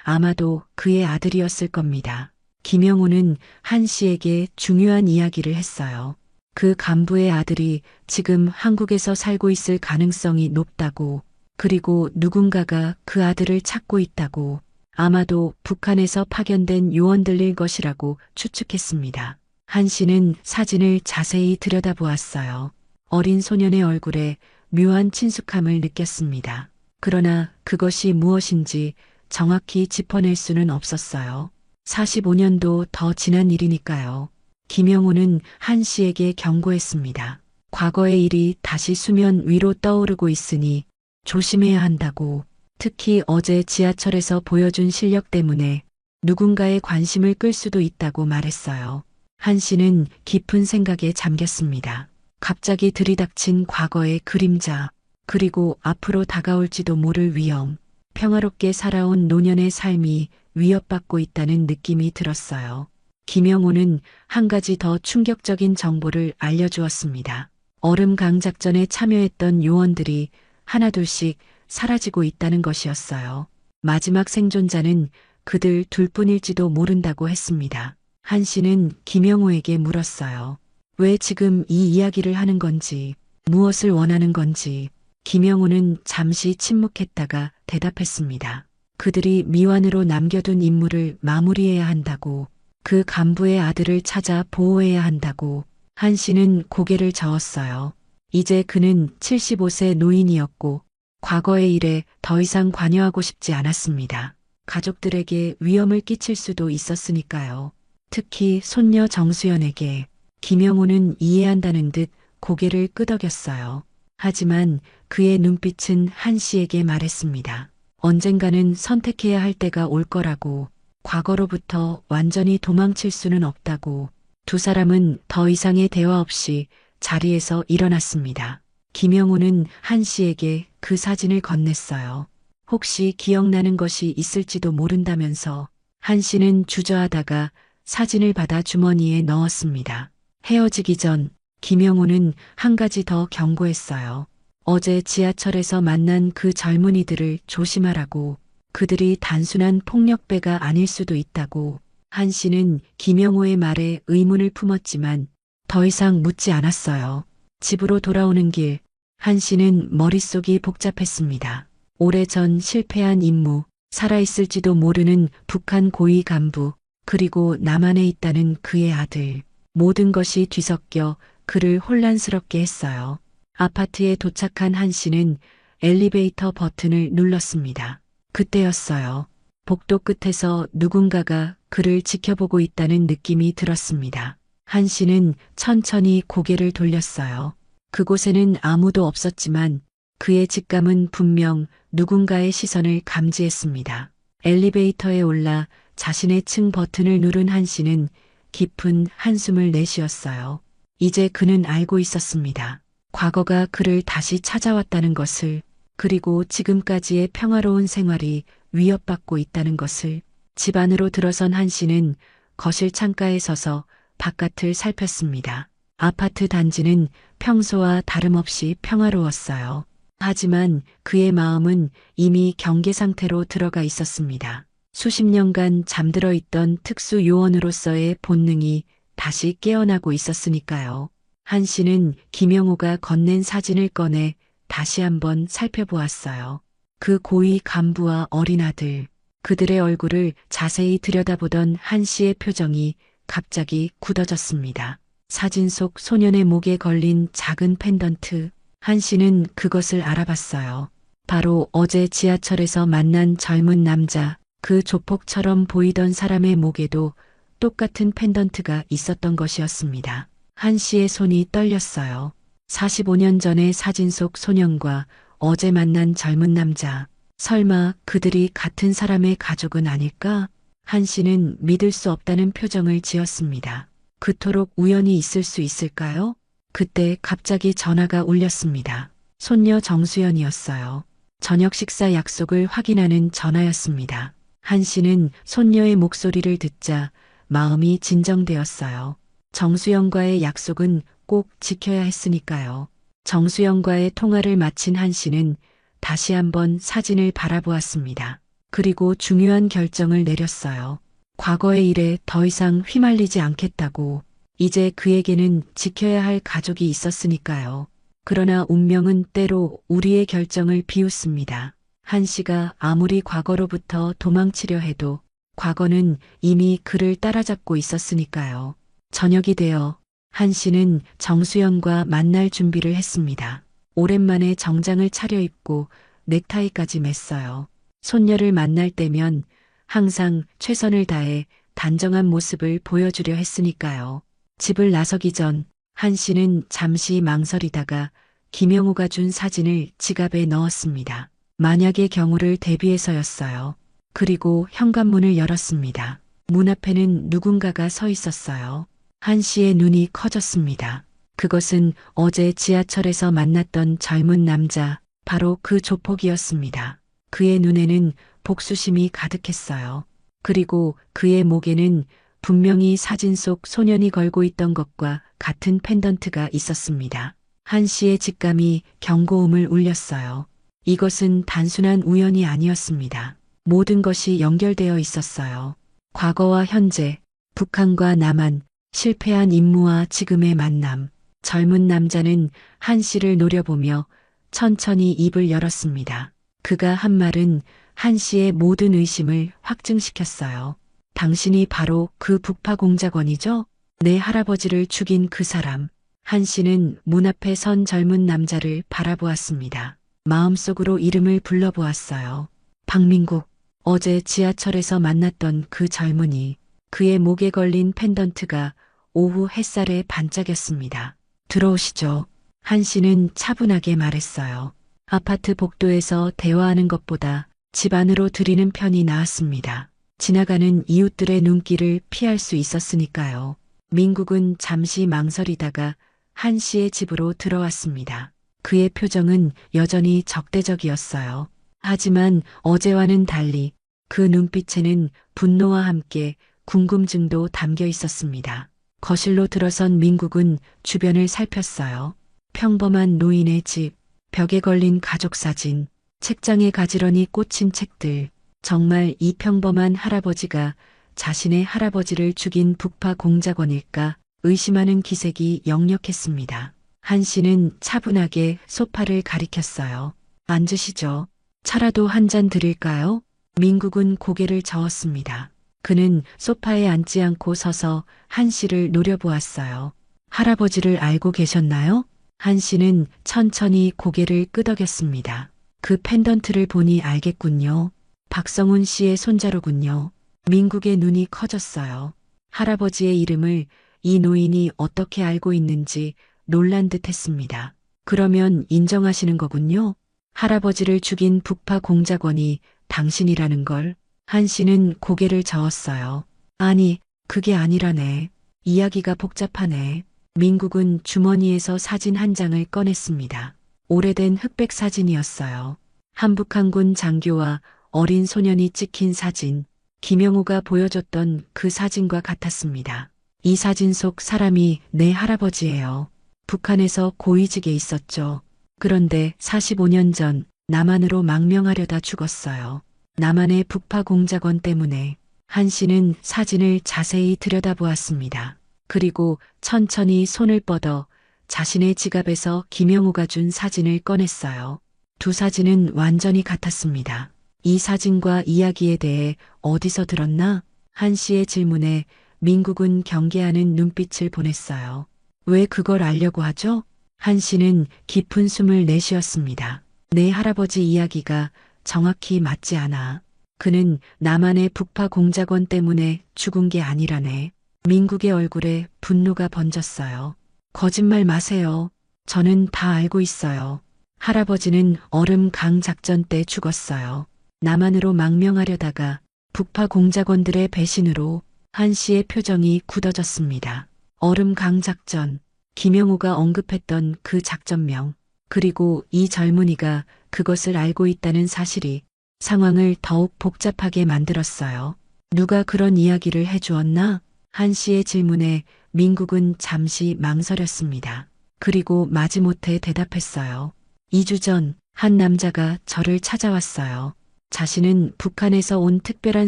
아마도 그의 아들이었을 겁니다. 김영우는 한 씨에게 중요한 이야기를 했어요. 그 간부의 아들이 지금 한국에서 살고 있을 가능성이 높다고, 그리고 누군가가 그 아들을 찾고 있다고, 아마도 북한에서 파견된 요원들일 것이라고 추측했습니다. 한 씨는 사진을 자세히 들여다보았어요. 어린 소년의 얼굴에 묘한 친숙함을 느꼈습니다. 그러나 그것이 무엇인지 정확히 짚어낼 수는 없었어요. 45년도 더 지난 일이니까요. 김영우는 한 씨에게 경고했습니다. 과거의 일이 다시 수면 위로 떠오르고 있으니 조심해야 한다고. 특히 어제 지하철에서 보여준 실력 때문에 누군가의 관심을 끌 수도 있다고 말했어요. 한 씨는 깊은 생각에 잠겼습니다. 갑자기 들이닥친 과거의 그림자, 그리고 앞으로 다가올지도 모를 위험, 평화롭게 살아온 노년의 삶이 위협받고 있다는 느낌이 들었어요. 김영우는 한 가지 더 충격적인 정보를 알려주었습니다. 얼음강 작전에 참여했던 요원들이 하나둘씩 사라지고 있다는 것이었어요. 마지막 생존자는 그들 둘뿐일지도 모른다고 했습니다. 한 씨는 김영우에게 물었어요. 왜 지금 이 이야기를 하는 건지, 무엇을 원하는 건지. 김영우는 잠시 침묵했다가 대답했습니다. 그들이 미완으로 남겨둔 임무를 마무리해야 한다고, 그 간부의 아들을 찾아 보호해야 한다고. 한 씨는 고개를 저었어요. 이제 그는 75세 노인이었고 과거의 일에 더 이상 관여하고 싶지 않았습니다. 가족들에게 위험을 끼칠 수도 있었으니까요. 특히 손녀 정수연에게. 김영우는 이해한다는 듯 고개를 끄덕였어요. 하지만 그의 눈빛은 한 씨에게 말했습니다. 언젠가는 선택해야 할 때가 올 거라고. 과거로부터 완전히 도망칠 수는 없다고. 두 사람은 더 이상의 대화 없이 자리에서 일어났습니다. 김영우는 한 씨에게 그 사진을 건넸어요. 혹시 기억나는 것이 있을지도 모른다면서. 한 씨는 주저하다가 사진을 받아 주머니에 넣었습니다. 헤어지기 전 김영우는 한 가지 더 경고했어요. 어제 지하철에서 만난 그 젊은이들을 조심하라고. 그들이 단순한 폭력배가 아닐 수도 있다고. 한 씨는 김영우의 말에 의문을 품었지만 더 이상 묻지 않았어요. 집으로 돌아오는 길, 한 씨는 머릿속이 복잡했습니다. 오래전 실패한 임무, 살아있을지도 모르는 북한 고위 간부, 그리고 남한에 있다는 그의 아들. 모든 것이 뒤섞여 그를 혼란스럽게 했어요. 아파트에 도착한 한 씨는 엘리베이터 버튼을 눌렀습니다. 그때였어요. 복도 끝에서 누군가가 그를 지켜보고 있다는 느낌이 들었습니다. 한 씨는 천천히 고개를 돌렸어요. 그곳에는 아무도 없었지만 그의 직감은 분명 누군가의 시선을 감지했습니다. 엘리베이터에 올라 자신의 층 버튼을 누른 한 씨는 깊은 한숨을 내쉬었어요. 이제 그는 알고 있었습니다. 과거가 그를 다시 찾아왔다는 것을, 그리고 지금까지의 평화로운 생활이 위협받고 있다는 것을. 집 안으로 들어선 한 씨는 거실 창가에 서서 바깥을 살폈습니다. 아파트 단지는 평소와 다름없이 평화로웠어요. 하지만 그의 마음은 이미 경계 상태로 들어가 있었습니다. 수십 년간 잠들어 있던 특수 요원으로서의 본능이 다시 깨어나고 있었으니까요. 한 씨는 김영우가 건넨 사진을 꺼내 다시 한번 살펴보았어요. 그 고위 간부와 어린 아들, 그들의 얼굴을 자세히 들여다보던 한 씨의 표정이 갑자기 굳어졌습니다. 사진 속 소년의 목에 걸린 작은 펜던트, 한 씨는 그것을 알아봤어요. 바로 어제 지하철에서 만난 젊은 남자, 그 조폭처럼 보이던 사람의 목에도 똑같은 펜던트가 있었던 것이었습니다. 한 씨의 손이 떨렸어요. 45년 전의 사진 속 소년과 어제 만난 젊은 남자, 설마 그들이 같은 사람의 가족은 아닐까? 한 씨는 믿을 수 없다는 표정을 지었습니다. 그토록 우연이 있을 수 있을까요? 그때 갑자기 전화가 울렸습니다. 손녀 정수연이었어요. 저녁 식사 약속을 확인하는 전화였습니다. 한 씨는 손녀의 목소리를 듣자 마음이 진정되었어요. 정수연과의 약속은 꼭 지켜야 했으니까요. 정수영과의 통화를 마친 한 씨는 다시 한번 사진을 바라보았습니다. 그리고 중요한 결정을 내렸어요. 과거의 일에 더 이상 휘말리지 않겠다고. 이제 그에게는 지켜야 할 가족이 있었으니까요. 그러나 운명은 때로 우리의 결정을 비웃습니다. 한 씨가 아무리 과거로부터 도망치려 해도 과거는 이미 그를 따라잡고 있었으니까요. 저녁이 되어 한 씨는 정수연과 만날 준비를 했습니다. 오랜만에 정장을 차려입고 넥타이까지 맸어요. 손녀를 만날 때면 항상 최선을 다해 단정한 모습을 보여주려 했으니까요. 집을 나서기 전 한 씨는 잠시 망설이다가 김영우가 준 사진을 지갑에 넣었습니다. 만약의 경우를 대비해서였어요. 그리고 현관문을 열었습니다. 문 앞에는 누군가가 서 있었어요. 한 씨의 눈이 커졌습니다. 그것은 어제 지하철에서 만났던 젊은 남자, 바로 그 조폭이었습니다. 그의 눈에는 복수심이 가득했어요. 그리고 그의 목에는 분명히 사진 속 소년이 걸고 있던 것과 같은 펜던트가 있었습니다. 한 씨의 직감이 경고음을 울렸어요. 이것은 단순한 우연이 아니었습니다. 모든 것이 연결되어 있었어요. 과거와 현재, 북한과 남한, 실패한 임무와 지금의 만남. 젊은 남자는 한 씨를 노려보며 천천히 입을 열었습니다. 그가 한 말은 한 씨의 모든 의심을 확증시켰어요. 당신이 바로 그 북파 공작원이죠? 내 할아버지를 죽인 그 사람. 한 씨는 문 앞에 선 젊은 남자를 바라보았습니다. 마음속으로 이름을 불러보았어요. 박민국. 어제 지하철에서 만났던 그 젊은이. 그의 목에 걸린 펜던트가 오후 햇살에 반짝였습니다. 들어오시죠. 한 씨는 차분하게 말했어요. 아파트 복도에서 대화하는 것보다 집 안으로 들이는 편이 나았습니다. 지나가는 이웃들의 눈길을 피할 수 있었으니까요. 민국은 잠시 망설이다가 한 씨의 집으로 들어왔습니다. 그의 표정은 여전히 적대적이었어요. 하지만 어제와는 달리 그 눈빛에는 분노와 함께 궁금증도 담겨 있었습니다. 거실로 들어선 민국은 주변을 살폈어요. 평범한 노인의 집, 벽에 걸린 가족 사진, 책장에 가지런히 꽂힌 책들. 정말 이 평범한 할아버지가 자신의 할아버지를 죽인 북파 공작원일까 의심하는 기색이 역력했습니다. 한 씨는 차분하게 소파를 가리켰어요. 앉으시죠. 차라도 한 잔 드릴까요? 민국은 고개를 저었습니다. 그는 소파에 앉지 않고 서서 한 씨를 노려보았어요. 할아버지를 알고 계셨나요? 한 씨는 천천히 고개를 끄덕였습니다. 그 펜던트를 보니 알겠군요. 박성훈 씨의 손자로군요. 민국의 눈이 커졌어요. 할아버지의 이름을 이 노인이 어떻게 알고 있는지 놀란 듯 했습니다. 그러면 인정하시는 거군요. 할아버지를 죽인 북파 공작원이 당신이라는 걸. 한 씨는 고개를 저었어요. 아니, 그게 아니라네. 이야기가 복잡하네. 민국은 주머니에서 사진 한 장을 꺼냈습니다. 오래된 흑백 사진이었어요. 한북한군 장교와 어린 소년이 찍힌 사진. 김영우가 보여줬던 그 사진과 같았습니다. 이 사진 속 사람이 내 할아버지예요. 북한에서 고위직에 있었죠. 그런데 45년 전 남한으로 망명하려다 죽었어요. 남한의 북파 공작원 때문에. 한 씨는 사진을 자세히 들여다보았습니다. 그리고 천천히 손을 뻗어 자신의 지갑에서 김영우가 준 사진을 꺼냈어요. 두 사진은 완전히 같았습니다. 이 사진과 이야기에 대해 어디서 들었나? 한 씨의 질문에 민국은 경계하는 눈빛을 보냈어요. 왜 그걸 알려고 하죠? 한 씨는 깊은 숨을 내쉬었습니다. 내 할아버지 이야기가 정확히 맞지 않아. 그는 남한의 북파 공작원 때문에 죽은 게 아니라네. 민국의 얼굴에 분노가 번졌어요. 거짓말 마세요. 저는 다 알고 있어요. 할아버지는 얼음 강 작전 때 죽었어요. 남한으로 망명하려다가 북파 공작원들의 배신으로. 한 씨의 표정이 굳어졌습니다. 얼음 강 작전, 김영우가 언급했던 그 작전명, 그리고 이 젊은이가 그것을 알고 있다는 사실이 상황을 더욱 복잡하게 만들었어요. 누가 그런 이야기를 해주었나? 한 씨의 질문에 민국은 잠시 망설였습니다. 그리고 마지못해 대답했어요. 2주 전 한 남자가 저를 찾아왔어요. 자신은 북한에서 온 특별한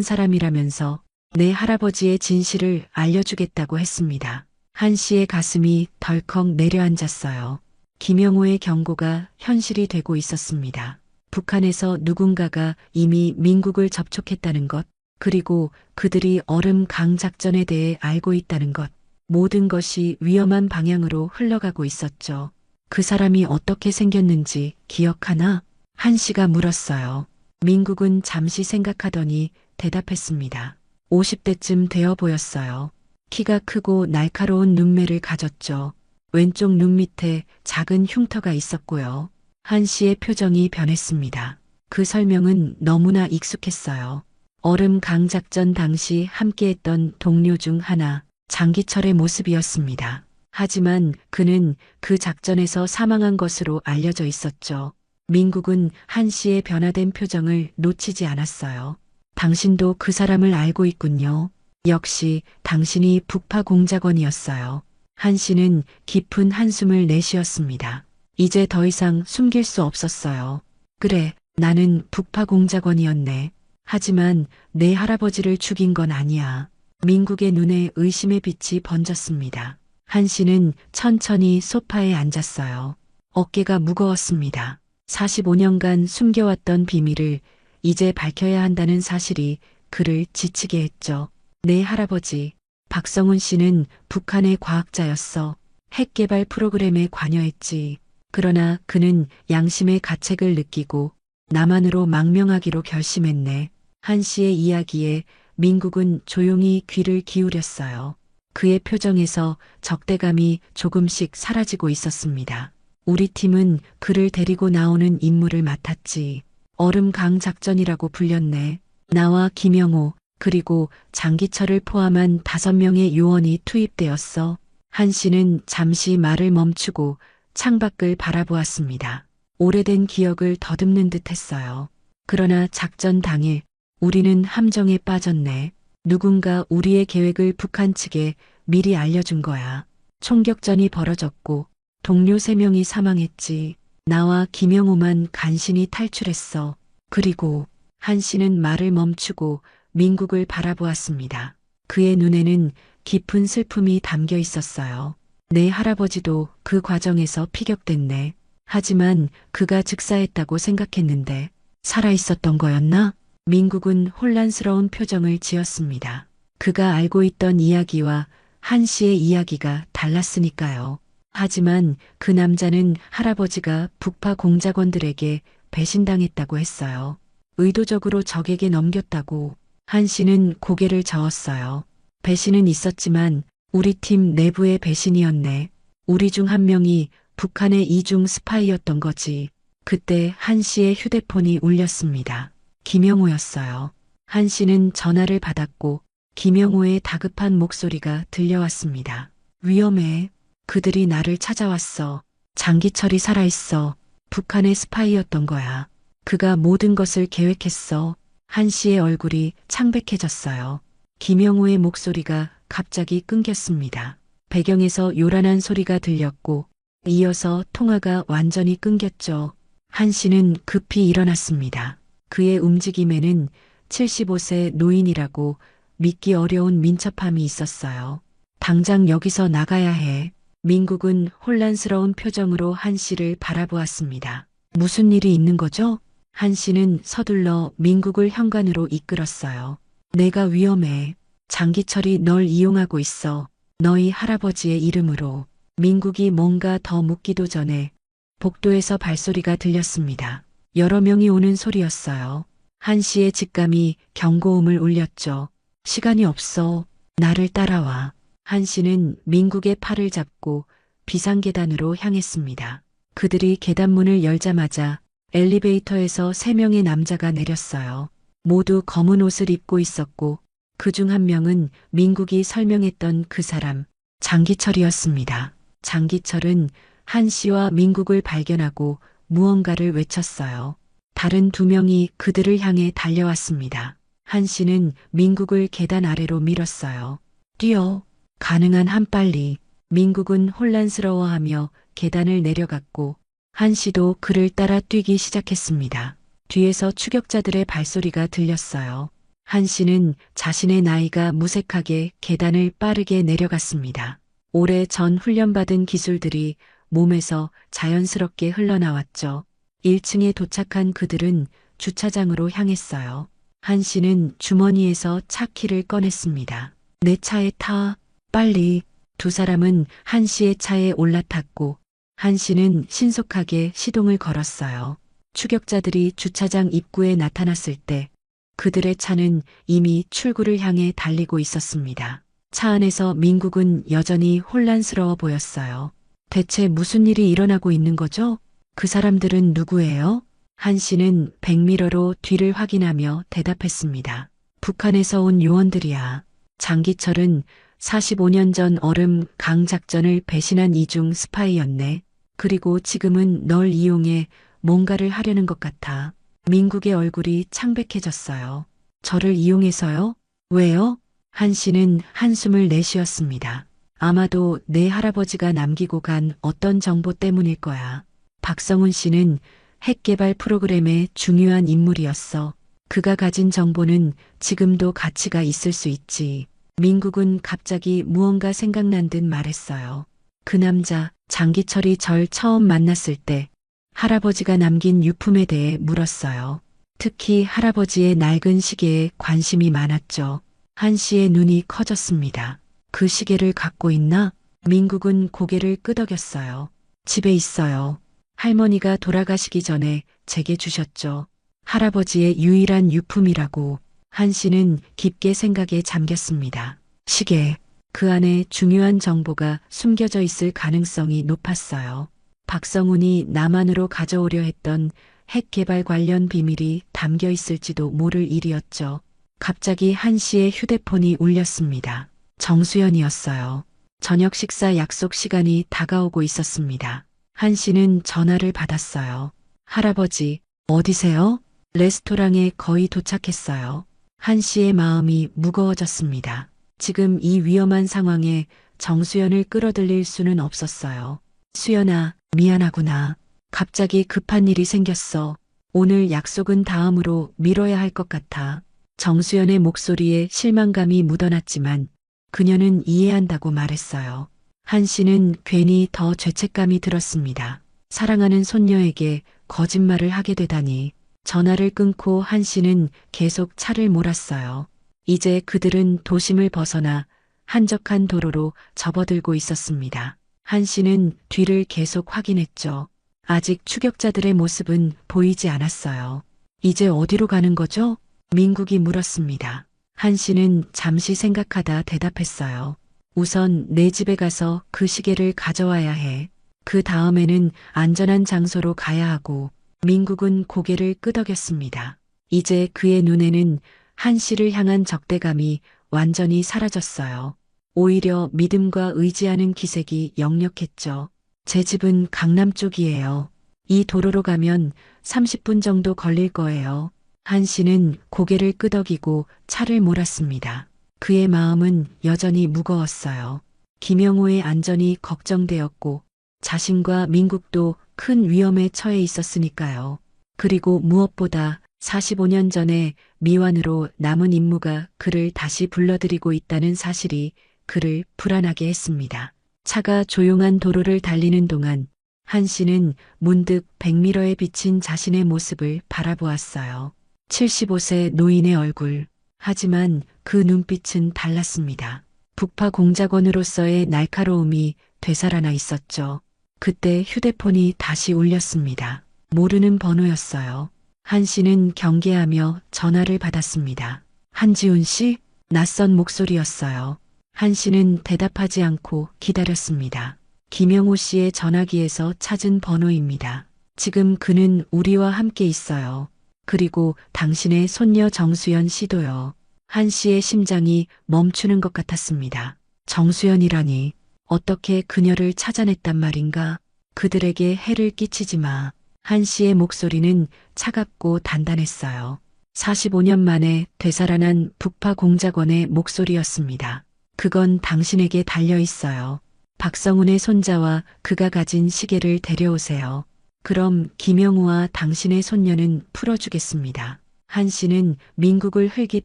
사람이라면서 내 할아버지의 진실을 알려주겠다고 했습니다. 한 씨의 가슴이 덜컥 내려앉았어요. 김영호의 경고가 현실이 되고 있었습니다. 북한에서 누군가가 이미 민국을 접촉했다는 것, 그리고 그들이 얼음 강 작전에 대해 알고 있다는 것, 모든 것이 위험한 방향으로 흘러가고 있었죠. 그 사람이 어떻게 생겼는지 기억하나? 한 씨가 물었어요. 민국은 잠시 생각하더니 대답했습니다. 50대쯤 되어 보였어요. 키가 크고 날카로운 눈매를 가졌죠. 왼쪽 눈 밑에 작은 흉터가 있었고요. 한 씨의 표정이 변했습니다. 그 설명은 너무나 익숙했어요. 얼음 강작전 당시 함께했던 동료 중 하나, 장기철의 모습이었습니다. 하지만 그는 그 작전에서 사망한 것으로 알려져 있었죠. 민국은 한 씨의 변화된 표정을 놓치지 않았어요. 당신도 그 사람을 알고 있군요. 역시 당신이 북파 공작원이었어요. 한 씨는 깊은 한숨을 내쉬었습니다. 이제 더 이상 숨길 수 없었어요. 그래, 나는 북파 공작원이었네. 하지만 내 할아버지를 죽인 건 아니야. 민국의 눈에 의심의 빛이 번졌습니다. 한 씨는 천천히 소파에 앉았어요. 어깨가 무거웠습니다. 45년간 숨겨왔던 비밀을 이제 밝혀야 한다는 사실이 그를 지치게 했죠. 내 할아버지, 박성훈 씨는 북한의 과학자였어. 핵 개발 프로그램에 관여했지. 그러나 그는 양심의 가책을 느끼고 남한으로 망명하기로 결심했네. 한 씨의 이야기에 민국은 조용히 귀를 기울였어요. 그의 표정에서 적대감이 조금씩 사라지고 있었습니다. 우리 팀은 그를 데리고 나오는 임무를 맡았지. 얼음강 작전이라고 불렸네. 나와 김영호, 그리고 장기철을 포함한 5명의 요원이 투입되었어. 한 씨는 잠시 말을 멈추고 창밖을 바라보았습니다. 오래된 기억을 더듬는 듯 했어요. 그러나 작전 당일 우리는 함정에 빠졌네. 누군가 우리의 계획을 북한 측에 미리 알려준 거야. 총격전이 벌어졌고 동료 3명이 사망했지. 나와 김영호만 간신히 탈출했어. 그리고 한 씨는 말을 멈추고 민국을 바라보았습니다. 그의 눈에는 깊은 슬픔이 담겨 있었어요. 내 할아버지도 그 과정에서 피격됐네. 하지만 그가 즉사했다고 생각했는데 살아있었던 거였나? 민국은 혼란스러운 표정을 지었습니다. 그가 알고 있던 이야기와 한 씨의 이야기가 달랐으니까요. 하지만 그 남자는 할아버지가 북파 공작원들에게 배신당했다고 했어요. 의도적으로 적에게 넘겼다고. 한 씨는 고개를 저었어요. 배신은 있었지만 우리 팀 내부의 배신이었네. 우리 중 한 명이 북한의 이중 스파이였던 거지. 그때 한 씨의 휴대폰이 울렸습니다. 김영호였어요. 한 씨는 전화를 받았고 김영호의 다급한 목소리가 들려왔습니다. 위험해. 그들이 나를 찾아왔어. 장기철이 살아있어. 북한의 스파이였던 거야. 그가 모든 것을 계획했어. 한 씨의 얼굴이 창백해졌어요. 김영호의 목소리가 갑자기 끊겼습니다. 배경에서 요란한 소리가 들렸고 이어서 통화가 완전히 끊겼죠. 한 씨는 급히 일어났습니다. 그의 움직임에는 75세 노인이라고 믿기 어려운 민첩함이 있었어요. 당장 여기서 나가야 해. 민국은 혼란스러운 표정으로 한 씨를 바라보았습니다. 무슨 일이 있는 거죠? 한 씨는 서둘러 민국을 현관으로 이끌었어요. 내가 위험해. 장기철이 널 이용하고 있어. 너희 할아버지의 이름으로. 민국이 뭔가 더 묻기도 전에 복도에서 발소리가 들렸습니다. 여러 명이 오는 소리였어요. 한 씨의 직감이 경고음을 울렸죠. 시간이 없어. 나를 따라와. 한 씨는 민국의 팔을 잡고 비상계단으로 향했습니다. 그들이 계단문을 열자마자 엘리베이터에서 3명의 남자가 내렸어요. 모두 검은 옷을 입고 있었고 그중 한 명은 민국이 설명했던 그 사람, 장기철이었습니다. 장기철은 한 씨와 민국을 발견하고 무언가를 외쳤어요. 다른 2명이 그들을 향해 달려왔습니다. 한 씨는 민국을 계단 아래로 밀었어요. 뛰어. 가능한 한 빨리. 민국은 혼란스러워하며 계단을 내려갔고 한 씨도 그를 따라 뛰기 시작했습니다. 뒤에서 추격자들의 발소리가 들렸어요. 한 씨는 자신의 나이가 무색하게 계단을 빠르게 내려갔습니다. 오래전 훈련받은 기술들이 몸에서 자연스럽게 흘러나왔죠. 1층에 도착한 그들은 주차장으로 향했어요. 한 씨는 주머니에서 차 키를 꺼냈습니다. 내 차에 타, 빨리. 두 사람은 한 씨의 차에 올라탔고 한 씨는 신속하게 시동을 걸었어요. 추격자들이 주차장 입구에 나타났을 때 그들의 차는 이미 출구를 향해 달리고 있었습니다. 차 안에서 민국은 여전히 혼란스러워 보였어요. 대체 무슨 일이 일어나고 있는 거죠? 그 사람들은 누구예요? 한 씨는 백미러로 뒤를 확인하며 대답했습니다. 북한에서 온 요원들이야. 장기철은 45년 전 얼음 강 작전을 배신한 이중 스파이였네. 그리고 지금은 널 이용해 뭔가를 하려는 것 같아. 민국의 얼굴이 창백해졌어요. 저를 이용해서요? 왜요? 한 씨는 한숨을 내쉬었습니다. 아마도 내 할아버지가 남기고 간 어떤 정보 때문일 거야. 박성훈 씨는 핵개발 프로그램의 중요한 인물이었어. 그가 가진 정보는 지금도 가치가 있을 수 있지. 민국은 갑자기 무언가 생각난 듯 말했어요. 그 남자, 장기철이 절 처음 만났을 때 할아버지가 남긴 유품에 대해 물었어요. 특히 할아버지의 낡은 시계에 관심이 많았죠. 한 씨의 눈이 커졌습니다. 그 시계를 갖고 있나? 민국은 고개를 끄덕였어요. 집에 있어요. 할머니가 돌아가시기 전에 제게 주셨죠. 할아버지의 유일한 유품이라고. 한 씨는 깊게 생각에 잠겼습니다. 시계. 그 안에 중요한 정보가 숨겨져 있을 가능성이 높았어요. 박성훈이 남한으로 가져오려 했던 핵 개발 관련 비밀이 담겨 있을지도 모를 일이었죠. 갑자기 한 씨의 휴대폰이 울렸습니다. 정수연이었어요. 저녁 식사 약속 시간이 다가오고 있었습니다. 한 씨는 전화를 받았어요. 할아버지, 어디세요? 레스토랑에 거의 도착했어요. 한 씨의 마음이 무거워졌습니다. 지금 이 위험한 상황에 정수연을 끌어들일 수는 없었어요. 수연아, 미안하구나. 갑자기 급한 일이 생겼어. 오늘 약속은 다음으로 미뤄야 할 것 같아. 정수연의 목소리에 실망감이 묻어났지만 그녀는 이해한다고 말했어요. 한 씨는 괜히 더 죄책감이 들었습니다. 사랑하는 손녀에게 거짓말을 하게 되다니. 전화를 끊고 한 씨는 계속 차를 몰았어요. 이제 그들은 도심을 벗어나 한적한 도로로 접어들고 있었습니다. 한 씨는 뒤를 계속 확인했죠. 아직 추격자들의 모습은 보이지 않았어요. 이제 어디로 가는 거죠? 민국이 물었습니다. 한 씨는 잠시 생각하다 대답했어요. 우선 내 집에 가서 그 시계를 가져와야 해. 그 다음에는 안전한 장소로 가야 하고. 민국은 고개를 끄덕였습니다. 이제 그의 눈에는 한 씨를 향한 적대감이 완전히 사라졌어요. 오히려 믿음과 의지하는 기색이 역력했죠. 제 집은 강남 쪽이에요. 이 도로로 가면 30분 정도 걸릴 거예요. 한 씨는 고개를 끄덕이고 차를 몰았습니다. 그의 마음은 여전히 무거웠어요. 김영호의 안전이 걱정되었고 자신과 민국도 큰 위험에 처해 있었으니까요. 그리고 무엇보다 45년 전에 미완으로 남은 임무가 그를 다시 불러들이고 있다는 사실이 그를 불안하게 했습니다. 차가 조용한 도로를 달리는 동안 한 씨는 문득 백미러에 비친 자신의 모습을 바라보았어요. 75세 노인의 얼굴. 하지만 그 눈빛은 달랐습니다. 북파 공작원으로서의 날카로움이 되살아나 있었죠. 그때 휴대폰이 다시 울렸습니다. 모르는 번호였어요. 한 씨는 경계하며 전화를 받았습니다. 한지훈 씨? 낯선 목소리였어요. 한 씨는 대답하지 않고 기다렸습니다. 김영호 씨의 전화기에서 찾은 번호입니다. 지금 그는 우리와 함께 있어요. 그리고 당신의 손녀 정수연 씨도요. 한 씨의 심장이 멈추는 것 같았습니다. 정수연이라니. 어떻게 그녀를 찾아냈단 말인가? 그들에게 해를 끼치지 마. 한 씨의 목소리는 차갑고 단단했어요. 45년 만에 되살아난 북파 공작원의 목소리였습니다. 그건 당신에게 달려 있어요. 박성훈의 손자와 그가 가진 시계를 데려오세요. 그럼 김영우와 당신의 손녀는 풀어주겠습니다. 한 씨는 민국을 흘깃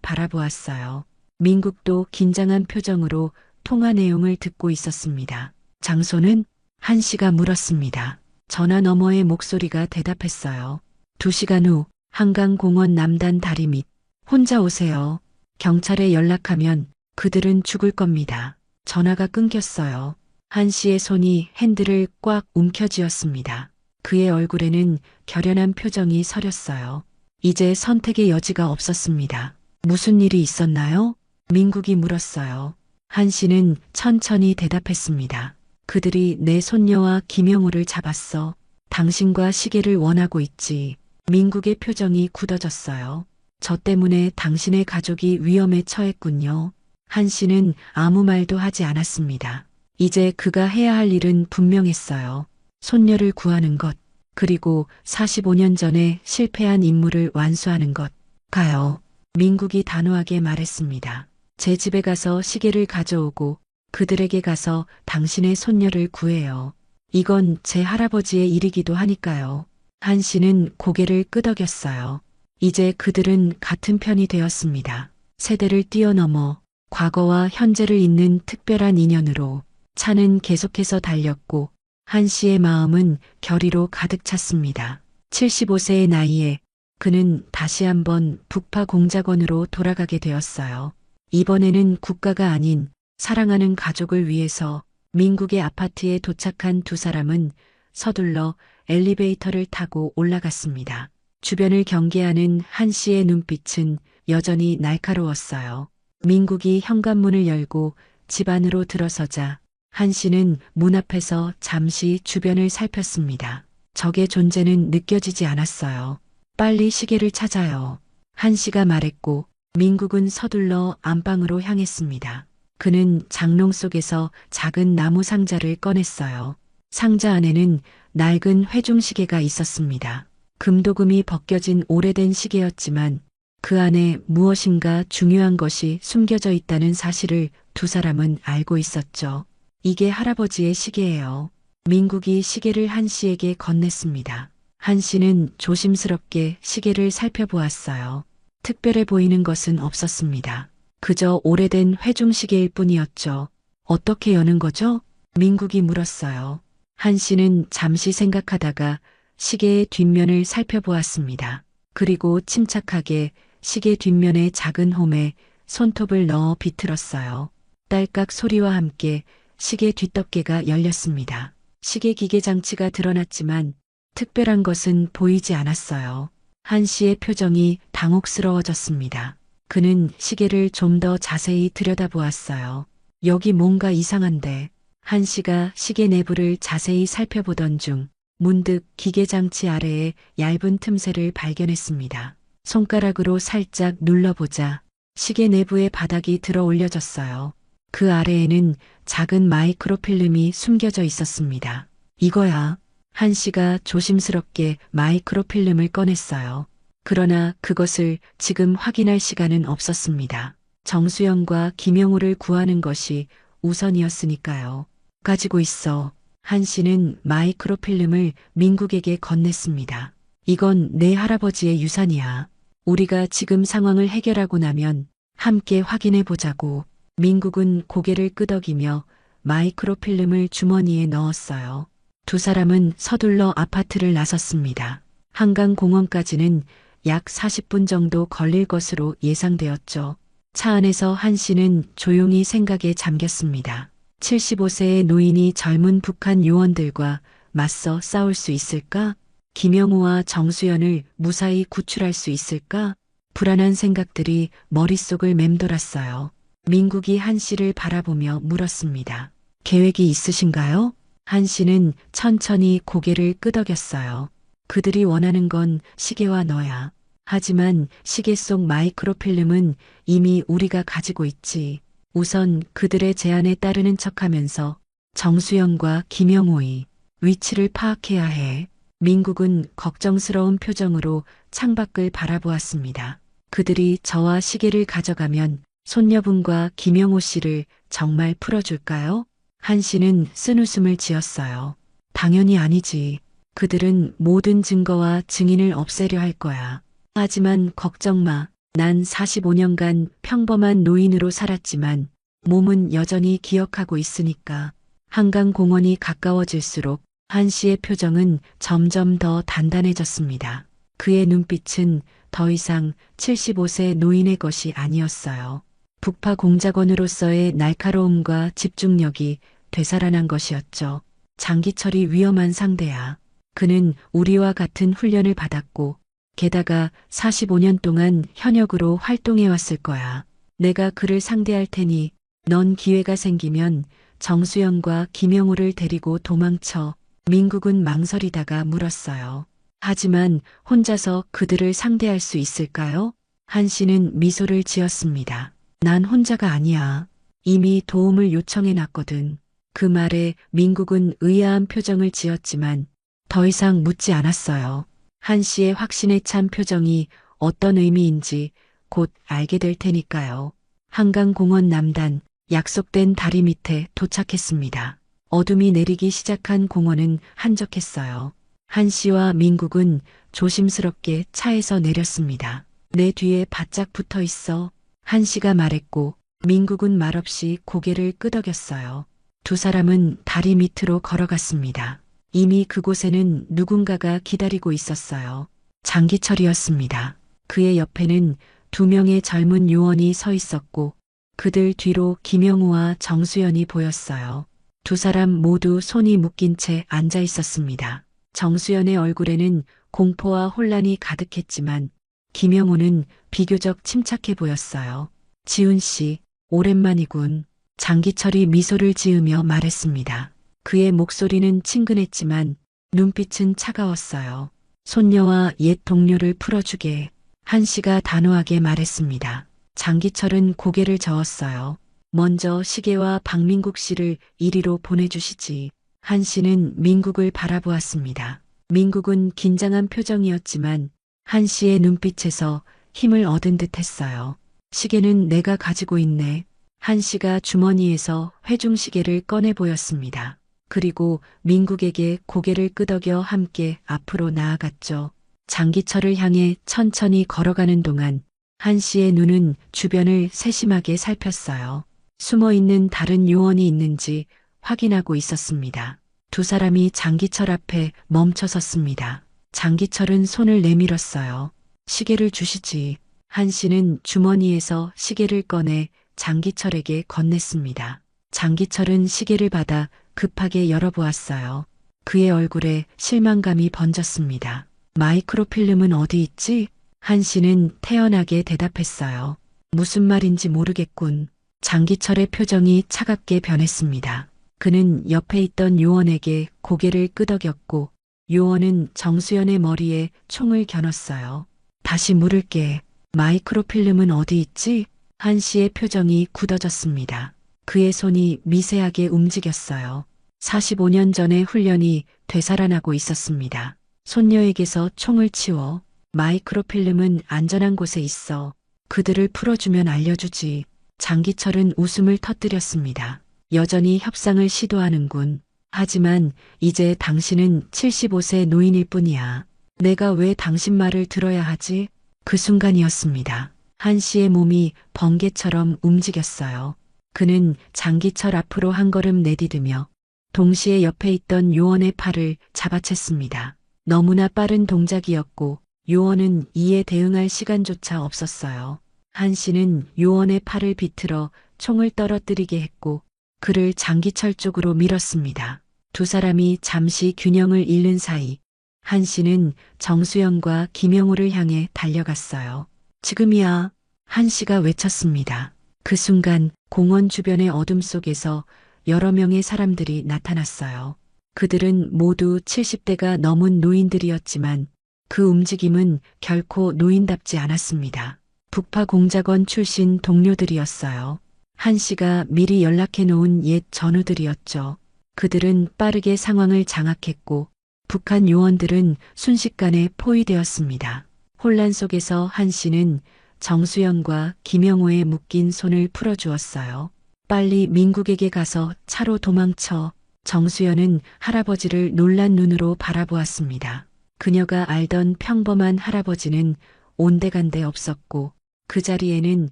바라보았어요. 민국도 긴장한 표정으로 통화 내용을 듣고 있었습니다. 장소는? 한 씨가 물었습니다. 전화 너머의 목소리가 대답했어요. 2시간 후 한강공원 남단 다리 밑. 혼자 오세요. 경찰에 연락하면 그들은 죽을 겁니다. 전화가 끊겼어요. 한 씨의 손이 핸들을 꽉 움켜쥐었습니다. 그의 얼굴에는 결연한 표정이 서렸어요. 이제 선택의 여지가 없었습니다. 무슨 일이 있었나요? 민국이 물었어요. 한 씨는 천천히 대답했습니다. 그들이 내 손녀와 김영우를 잡았어. 당신과 시계를 원하고 있지. 민국의 표정이 굳어졌어요. 저 때문에 당신의 가족이 위험에 처했군요. 한 씨는 아무 말도 하지 않았습니다. 이제 그가 해야 할 일은 분명했어요. 손녀를 구하는 것, 그리고 45년 전에 실패한 임무를 완수하는 것. 가요. 민국이 단호하게 말했습니다. 제 집에 가서 시계를 가져오고 그들에게 가서 당신의 손녀를 구해요. 이건 제 할아버지의 일이기도 하니까요. 한 씨는 고개를 끄덕였어요. 이제 그들은 같은 편이 되었습니다. 세대를 뛰어넘어 과거와 현재를 잇는 특별한 인연으로 차는 계속해서 달렸고 한 씨의 마음은 결의로 가득 찼습니다. 75세의 나이에 그는 다시 한번 북파 공작원으로 돌아가게 되었어요. 이번에는 국가가 아닌 사랑하는 가족을 위해서. 민국의 아파트에 도착한 두 사람은 서둘러 엘리베이터를 타고 올라갔습니다. 주변을 경계하는 한 씨의 눈빛은 여전히 날카로웠어요. 민국이 현관문을 열고 집 안으로 들어서자 한 씨는 문 앞에서 잠시 주변을 살폈습니다. 적의 존재는 느껴지지 않았어요. 빨리 시계를 찾아요. 한 씨가 말했고 민국은 서둘러 안방으로 향했습니다. 그는 장롱 속에서 작은 나무 상자를 꺼냈어요. 상자 안에는 낡은 회중시계가 있었습니다. 금도금이 벗겨진 오래된 시계였지만 그 안에 무엇인가 중요한 것이 숨겨져 있다는 사실을 두 사람은 알고 있었죠. 이게 할아버지의 시계예요. 민국이 시계를 한 씨에게 건넸습니다. 한 씨는 조심스럽게 시계를 살펴보았어요. 특별해 보이는 것은 없었습니다. 그저 오래된 회중시계일 뿐이었죠. 어떻게 여는 거죠? 민국이 물었어요. 한 씨는 잠시 생각하다가 시계의 뒷면을 살펴보았습니다. 그리고 침착하게 시계 뒷면의 작은 홈에 손톱을 넣어 비틀었어요. 딸깍 소리와 함께 시계 뒷덮개가 열렸습니다. 시계 기계 장치가 드러났지만 특별한 것은 보이지 않았어요. 한 씨의 표정이 당혹스러워졌습니다. 그는 시계를 좀 더 자세히 들여다보았어요. 여기 뭔가 이상한데. 한 씨가 시계 내부를 자세히 살펴보던 중 문득 기계장치 아래에 얇은 틈새를 발견했습니다. 손가락으로 살짝 눌러보자 시계 내부의 바닥이 들어 올려졌어요. 그 아래에는 작은 마이크로필름이 숨겨져 있었습니다. 이거야. 한 씨가 조심스럽게 마이크로필름을 꺼냈어요. 그러나 그것을 지금 확인할 시간은 없었습니다. 정수영과 김영우를 구하는 것이 우선이었으니까요. 가지고 있어. 한 씨는 마이크로필름을 민국에게 건넸습니다. 이건 내 할아버지의 유산이야. 우리가 지금 상황을 해결하고 나면 함께 확인해 보자고. 민국은 고개를 끄덕이며 마이크로필름을 주머니에 넣었어요. 두 사람은 서둘러 아파트를 나섰습니다. 한강공원까지는 약 40분 정도 걸릴 것으로 예상되었죠. 차 안에서 한 씨는 조용히 생각에 잠겼습니다. 75세의 노인이 젊은 북한 요원들과 맞서 싸울 수 있을까? 김영우와 정수연을 무사히 구출할 수 있을까? 불안한 생각들이 머릿속을 맴돌았어요. 민국이 한 씨를 바라보며 물었습니다. 계획이 있으신가요? 한 씨는 천천히 고개를 끄덕였어요. 그들이 원하는 건 시계와 너야. 하지만 시계 속 마이크로필름은 이미 우리가 가지고 있지. 우선 그들의 제안에 따르는 척하면서 정수영과 김영호의 위치를 파악해야 해. 민국은 걱정스러운 표정으로 창밖을 바라보았습니다. 그들이 저와 시계를 가져가면 손녀분과 김영호 씨를 정말 풀어줄까요? 한 씨는 쓴웃음을 지었어요. 당연히 아니지. 그들은 모든 증거와 증인을 없애려 할 거야. 하지만 걱정 마. 난 45년간 평범한 노인으로 살았지만 몸은 여전히 기억하고 있으니까. 한강공원이 가까워질수록 한 씨의 표정은 점점 더 단단해졌습니다. 그의 눈빛은 더 이상 75세 노인의 것이 아니었어요. 북파 공작원으로서의 날카로움과 집중력이 되살아난 것이었죠. 장기철이 위험한 상대야. 그는 우리와 같은 훈련을 받았고 게다가 45년 동안 현역으로 활동해왔을 거야. 내가 그를 상대할 테니 넌 기회가 생기면 정수영과 김영우를 데리고 도망쳐. 민국은 망설이다가 물었어요. 하지만 혼자서 그들을 상대할 수 있을까요? 한 씨는 미소를 지었습니다. 난 혼자가 아니야. 이미 도움을 요청해 놨거든. 그 말에 민국은 의아한 표정을 지었지만 더 이상 묻지 않았어요. 한 씨의 확신에 찬 표정이 어떤 의미인지 곧 알게 될 테니까요. 한강공원 남단, 약속된 다리 밑에 도착했습니다. 어둠이 내리기 시작한 공원은 한적했어요. 한 씨와 민국은 조심스럽게 차에서 내렸습니다. 내 뒤에 바짝 붙어 있어. 한 씨가 말했고 민국은 말없이 고개를 끄덕였어요. 두 사람은 다리 밑으로 걸어갔습니다. 이미 그곳에는 누군가가 기다리고 있었어요. 장기철이었습니다. 그의 옆에는 두 명의 젊은 요원이 서 있었고 그들 뒤로 김영우와 정수연이 보였어요. 두 사람 모두 손이 묶인 채 앉아 있었습니다. 정수연의 얼굴에는 공포와 혼란이 가득했지만 김영우는 비교적 침착해 보였어요. 지훈 씨, 오랜만이군. 장기철이 미소를 지으며 말했습니다. 그의 목소리는 친근했지만 눈빛은 차가웠어요. 손녀와 옛 동료를 풀어주게. 한 씨가 단호하게 말했습니다. 장기철은 고개를 저었어요. 먼저 시계와 박민국 씨를 이리로 보내주시지. 한 씨는 민국을 바라보았습니다. 민국은 긴장한 표정이었지만 한 씨의 눈빛에서 힘을 얻은 듯 했어요. 시계는 내가 가지고 있네. 한 씨가 주머니에서 회중시계를 꺼내 보였습니다. 그리고 민국에게 고개를 끄덕여 함께 앞으로 나아갔죠. 장기철을 향해 천천히 걸어가는 동안 한 씨의 눈은 주변을 세심하게 살폈어요. 숨어있는 다른 요원이 있는지 확인하고 있었습니다. 두 사람이 장기철 앞에 멈춰 섰습니다. 장기철은 손을 내밀었어요. 시계를 주시지. 한 씨는 주머니에서 시계를 꺼내 장기철에게 건넸습니다. 장기철은 시계를 받아 급하게 열어보았어요. 그의 얼굴에 실망감이 번졌습니다. 마이크로필름은 어디 있지? 한 씨는 태연하게 대답했어요. 무슨 말인지 모르겠군. 장기철의 표정이 차갑게 변했습니다. 그는 옆에 있던 요원에게 고개를 끄덕였고 요원은 정수연의 머리에 총을 겨눴어요. 다시 물을게. 마이크로필름은 어디 있지? 한 씨의 표정이 굳어졌습니다. 그의 손이 미세하게 움직였어요. 45년 전의 훈련이 되살아나고 있었습니다. 손녀에게서 총을 치워. 마이크로필름은 안전한 곳에 있어. 그들을 풀어주면 알려주지. 장기철은 웃음을 터뜨렸습니다. 여전히 협상을 시도하는군. 하지만 이제 당신은 75세 노인일 뿐이야. 내가 왜 당신 말을 들어야 하지? 그 순간이었습니다. 한 씨의 몸이 번개처럼 움직였어요. 그는 장기철 앞으로 한 걸음 내디디며 동시에 옆에 있던 요원의 팔을 잡아챘습니다. 너무나 빠른 동작이었고 요원은 이에 대응할 시간조차 없었어요. 한 씨는 요원의 팔을 비틀어 총을 떨어뜨리게 했고 그를 장기철 쪽으로 밀었습니다. 두 사람이 잠시 균형을 잃는 사이 한 씨는 정수영과 김영우를 향해 달려갔어요. 지금이야. 한 씨가 외쳤습니다. 그 순간 공원 주변의 어둠 속에서 여러 명의 사람들이 나타났어요. 그들은 모두 70대가 넘은 노인들이었지만 그 움직임은 결코 노인답지 않았습니다. 북파 공작원 출신 동료들이었어요. 한 씨가 미리 연락해 놓은 옛 전우들이었죠. 그들은 빠르게 상황을 장악했고 북한 요원들은 순식간에 포위되었습니다. 혼란 속에서 한 씨는 정수영과 김영우의 묶인 손을 풀어주었어요. 빨리 민국에게 가서 차로 도망쳐. 정수연은 할아버지를 놀란 눈으로 바라보았습니다. 그녀가 알던 평범한 할아버지는 온데간데 없었고 그 자리에는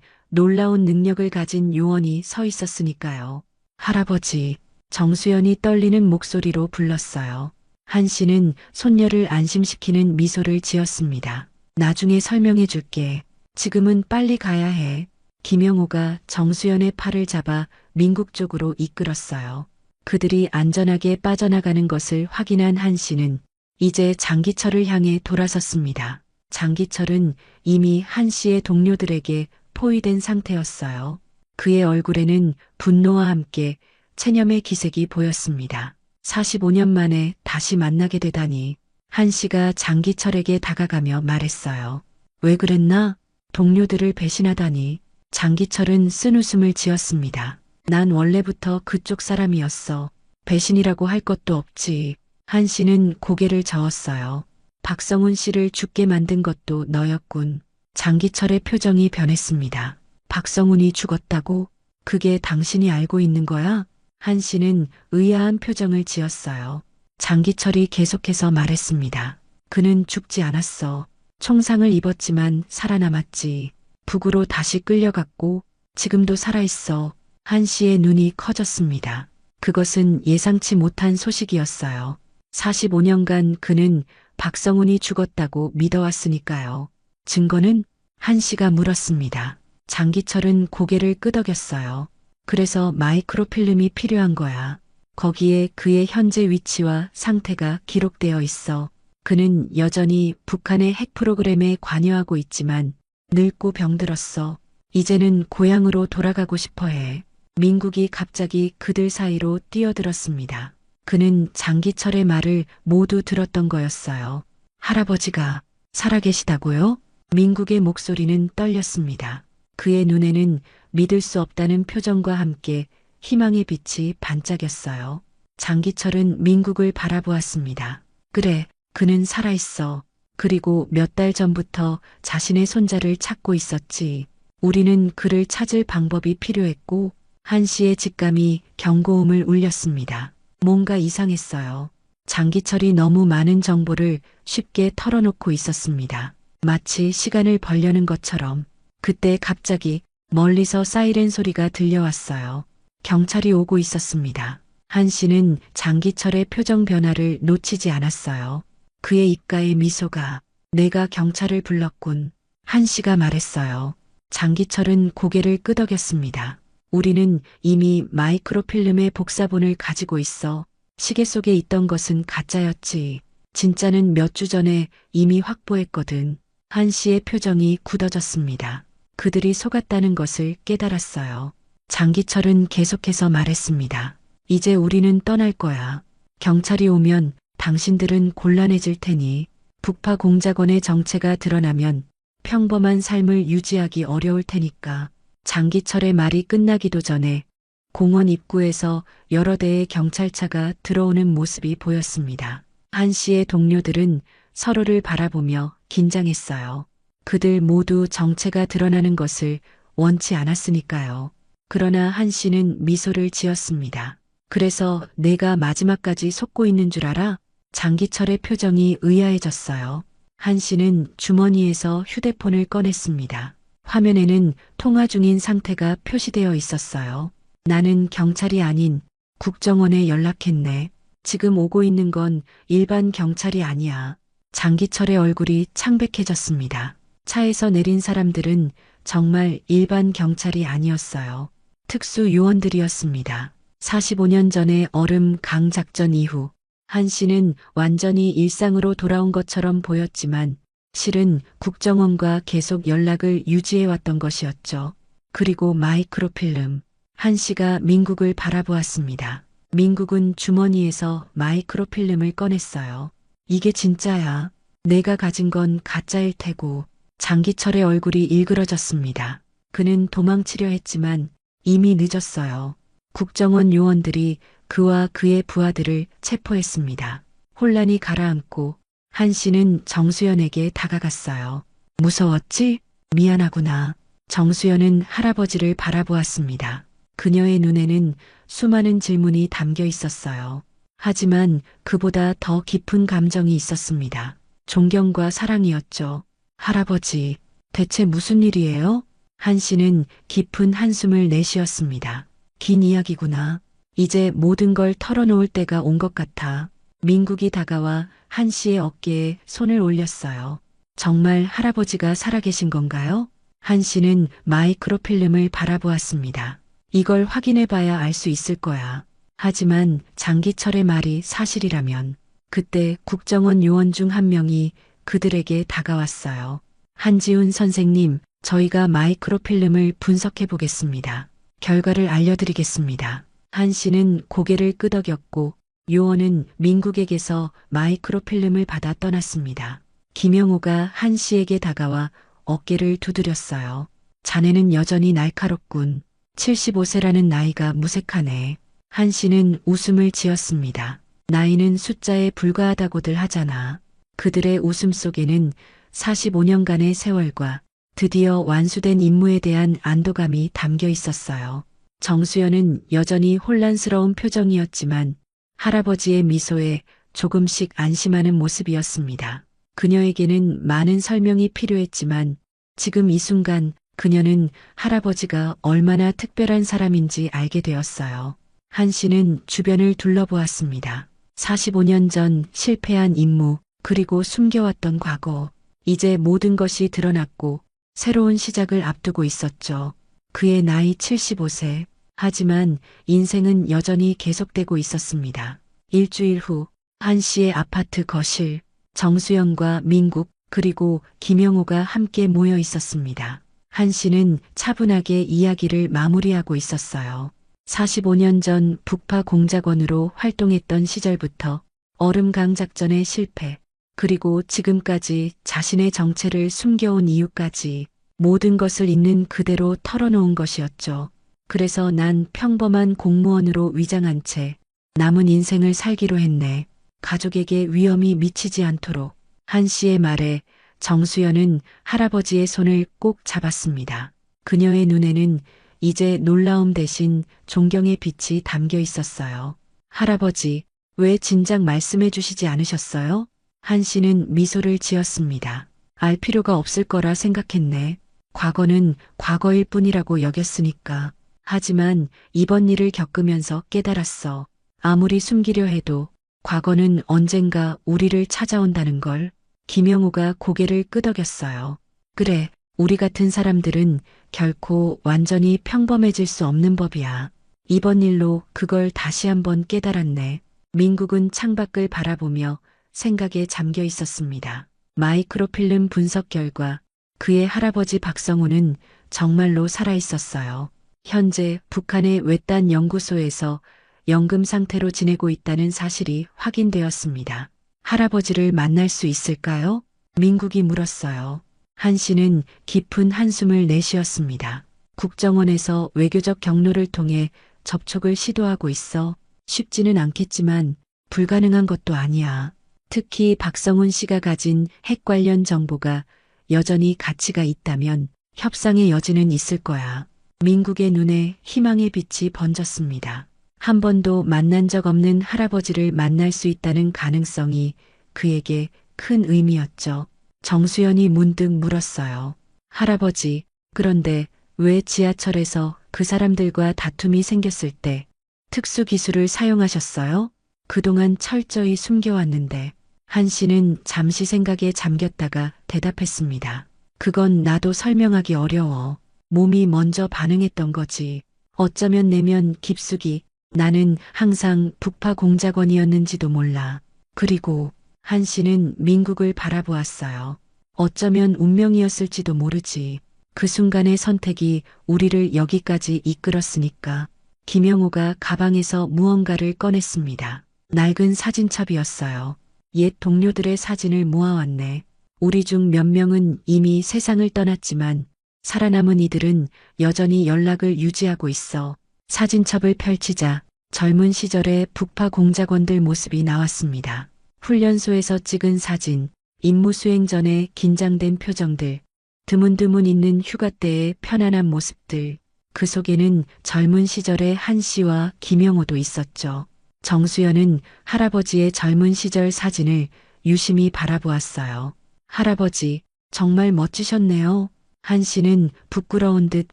놀라운 능력을 가진 요원이 서 있었으니까요. 할아버지, 정수연이 떨리는 목소리로 불렀어요. 한 씨는 손녀를 안심시키는 미소를 지었습니다. 나중에 설명해 줄게. 지금은 빨리 가야 해. 김영호가 정수연의 팔을 잡아 민국 쪽으로 이끌었어요. 그들이 안전하게 빠져나가는 것을 확인한 한 씨는 이제 장기철을 향해 돌아섰습니다. 장기철은 이미 한 씨의 동료들에게 포위된 상태였어요. 그의 얼굴에는 분노와 함께 체념의 기색이 보였습니다. 45년 만에 다시 만나게 되다니. 한 씨가 장기철에게 다가가며 말했어요. 왜 그랬나? 동료들을 배신하다니. 장기철은 쓴웃음을 지었습니다. 난 원래부터 그쪽 사람이었어. 배신이라고 할 것도 없지. 한 씨는 고개를 저었어요. 박성훈 씨를 죽게 만든 것도 너였군. 장기철의 표정이 변했습니다. 박성훈이 죽었다고? 그게 당신이 알고 있는 거야? 한 씨는 의아한 표정을 지었어요. 장기철이 계속해서 말했습니다. 그는 죽지 않았어. 총상을 입었지만 살아남았지. 북으로 다시 끌려갔고 지금도 살아있어. 한 씨의 눈이 커졌습니다. 그것은 예상치 못한 소식이었어요. 45년간 그는 박성훈이 죽었다고 믿어왔으니까요. 증거는? 한 씨가 물었습니다. 장기철은 고개를 끄덕였어요. 그래서 마이크로필름이 필요한 거야. 거기에 그의 현재 위치와 상태가 기록되어 있어. 그는 여전히 북한의 핵 프로그램에 관여하고 있지만 늙고 병들었어. 이제는 고향으로 돌아가고 싶어 해. 민국이 갑자기 그들 사이로 뛰어들었습니다. 그는 장기철의 말을 모두 들었던 거였어요. 할아버지가 살아계시다고요? 민국의 목소리는 떨렸습니다. 그의 눈에는 믿을 수 없다는 표정과 함께 희망의 빛이 반짝였어요. 장기철은 민국을 바라보았습니다. 그래, 그는 살아있어. 그리고 몇 달 전부터 자신의 손자를 찾고 있었지. 우리는 그를 찾을 방법이 필요했고 한 씨의 직감이 경고음을 울렸습니다. 뭔가 이상했어요. 장기철이 너무 많은 정보를 쉽게 털어놓고 있었습니다. 마치 시간을 벌려는 것처럼. 그때 갑자기 멀리서 사이렌 소리가 들려왔어요. 경찰이 오고 있었습니다. 한 씨는 장기철의 표정 변화를 놓치지 않았어요. 그의 입가에 미소가 내가 경찰을 불렀군. 한 씨가 말했어요. 장기철은 고개를 끄덕였습니다. 우리는 이미 마이크로필름의 복사본을 가지고 있어. 시계 속에 있던 것은 가짜였지. 진짜는 몇 주 전에 이미 확보했거든. 한 씨의 표정이 굳어졌습니다. 그들이 속았다는 것을 깨달았어요. 장기철은 계속해서 말했습니다. 이제 우리는 떠날 거야. 경찰이 오면 당신들은 곤란해질 테니 북파 공작원의 정체가 드러나면 평범한 삶을 유지하기 어려울 테니까. 장기철의 말이 끝나기도 전에 공원 입구에서 여러 대의 경찰차가 들어오는 모습이 보였습니다. 한 씨의 동료들은 서로를 바라보며 긴장했어요. 그들 모두 정체가 드러나는 것을 원치 않았으니까요. 그러나 한 씨는 미소를 지었습니다. 그래서 내가 마지막까지 속고 있는 줄 알아? 장기철의 표정이 의아해졌어요. 한 씨는 주머니에서 휴대폰을 꺼냈습니다. 화면에는 통화 중인 상태가 표시되어 있었어요. 나는 경찰이 아닌 국정원에 연락했네. 지금 오고 있는 건 일반 경찰이 아니야. 장기철의 얼굴이 창백해졌습니다. 차에서 내린 사람들은 정말 일반 경찰이 아니었어요. 특수 요원들이었습니다. 45년 전의 얼음 강 작전 이후 한 씨는 완전히 일상으로 돌아온 것처럼 보였지만 실은 국정원과 계속 연락을 유지해왔던 것이었죠. 그리고 마이크로필름. 한 씨가 민국을 바라보았습니다. 민국은 주머니에서 마이크로필름을 꺼냈어요. 이게 진짜야. 내가 가진 건 가짜일 테고. 장기철의 얼굴이 일그러졌습니다. 그는 도망치려 했지만 이미 늦었어요. 국정원 요원들이 그와 그의 부하들을 체포했습니다. 혼란이 가라앉고 한 씨는 정수연에게 다가갔어요. 무서웠지? 미안하구나. 정수연은 할아버지를 바라보았습니다. 그녀의 눈에는 수많은 질문이 담겨 있었어요. 하지만 그보다 더 깊은 감정이 있었습니다. 존경과 사랑이었죠. 할아버지, 대체 무슨 일이에요? 한 씨는 깊은 한숨을 내쉬었습니다. 긴 이야기구나. 이제 모든 걸 털어놓을 때가 온 것 같아. 민국이 다가와 한 씨의 어깨에 손을 올렸어요. 정말 할아버지가 살아계신 건가요? 한 씨는 마이크로필름을 바라보았습니다. 이걸 확인해 봐야 알 수 있을 거야. 하지만 장기철의 말이 사실이라면 그때 국정원 요원 중 한 명이 그들에게 다가왔어요. 한지훈 선생님, 저희가 마이크로필름을 분석해 보겠습니다. 결과를 알려드리겠습니다. 한 씨는 고개를 끄덕였고 요원은 민국에게서 마이크로필름을 받아 떠났습니다. 김영호가 한 씨에게 다가와 어깨를 두드렸어요. 자네는 여전히 날카롭군. 75세라는 나이가 무색하네. 한 씨는 웃음을 지었습니다. 나이는 숫자에 불과하다고들 하잖아. 그들의 웃음 속에는 45년간의 세월과 드디어 완수된 임무에 대한 안도감이 담겨 있었어요. 정수연은 여전히 혼란스러운 표정이었지만 할아버지의 미소에 조금씩 안심하는 모습이었습니다. 그녀에게는 많은 설명이 필요했지만 지금 이 순간 그녀는 할아버지가 얼마나 특별한 사람인지 알게 되었어요. 한 씨는 주변을 둘러보았습니다. 45년 전 실패한 임무, 그리고 숨겨왔던 과거. 이제 모든 것이 드러났고 새로운 시작을 앞두고 있었죠. 그의 나이 75세. 하지만 인생은 여전히 계속되고 있었습니다. 일주일 후, 한 씨의 아파트 거실, 정수영과 민국, 그리고 김영호가 함께 모여 있었습니다. 한 씨는 차분하게 이야기를 마무리하고 있었어요. 45년 전 북파 공작원으로 활동했던 시절부터 얼음강 작전의 실패, 그리고 지금까지 자신의 정체를 숨겨온 이유까지 모든 것을 있는 그대로 털어놓은 것이었죠. 그래서 난 평범한 공무원으로 위장한 채 남은 인생을 살기로 했네. 가족에게 위험이 미치지 않도록. 한 씨의 말에 정수연은 할아버지의 손을 꼭 잡았습니다. 그녀의 눈에는 이제 놀라움 대신 존경의 빛이 담겨 있었어요. 할아버지, 왜 진작 말씀해 주시지 않으셨어요? 한 씨는 미소를 지었습니다. 알 필요가 없을 거라 생각했네. 과거는 과거일 뿐이라고 여겼으니까. 하지만 이번 일을 겪으면서 깨달았어. 아무리 숨기려 해도 과거는 언젠가 우리를 찾아온다는 걸. 김영우가 고개를 끄덕였어요. 그래, 우리 같은 사람들은 결코 완전히 평범해질 수 없는 법이야. 이번 일로 그걸 다시 한번 깨달았네. 민국은 창밖을 바라보며 생각에 잠겨 있었습니다. 마이크로필름 분석 결과 그의 할아버지 박성우는 정말로 살아있었어요. 현재 북한의 외딴 연구소에서 연금 상태로 지내고 있다는 사실이 확인되었습니다. 할아버지를 만날 수 있을까요? 민국이 물었어요. 한 씨는 깊은 한숨을 내쉬었습니다. 국정원에서 외교적 경로를 통해 접촉을 시도하고 있어 쉽지는 않겠지만 불가능한 것도 아니야. 특히 박성훈 씨가 가진 핵 관련 정보가 여전히 가치가 있다면 협상의 여지는 있을 거야. 민국의 눈에 희망의 빛이 번졌습니다. 한 번도 만난 적 없는 할아버지를 만날 수 있다는 가능성이 그에게 큰 의미였죠. 정수연이 문득 물었어요. 할아버지, 그런데 왜 지하철에서 그 사람들과 다툼이 생겼을 때 특수 기술을 사용하셨어요? 그동안 철저히 숨겨왔는데. 한 씨는 잠시 생각에 잠겼다가 대답했습니다. 그건 나도 설명하기 어려워. 몸이 먼저 반응했던 거지. 어쩌면 내면 깊숙이 나는 항상 북파 공작원이었는지도 몰라. 그리고 한 씨는 민국을 바라보았어요. 어쩌면 운명이었을지도 모르지. 그 순간의 선택이 우리를 여기까지 이끌었으니까. 김영호가 가방에서 무언가를 꺼냈습니다. 낡은 사진첩이었어요. 옛 동료들의 사진을 모아왔네. 우리 중 몇 명은 이미 세상을 떠났지만 살아남은 이들은 여전히 연락을 유지하고 있어. 사진첩을 펼치자 젊은 시절의 북파 공작원들 모습이 나왔습니다. 훈련소에서 찍은 사진, 임무 수행 전에 긴장된 표정들, 드문드문 있는 휴가 때의 편안한 모습들. 그 속에는 젊은 시절의 한 씨와 김영호도 있었죠. 정수연은 할아버지의 젊은 시절 사진을 유심히 바라보았어요. 할아버지, 정말 멋지셨네요. 한 씨는 부끄러운 듯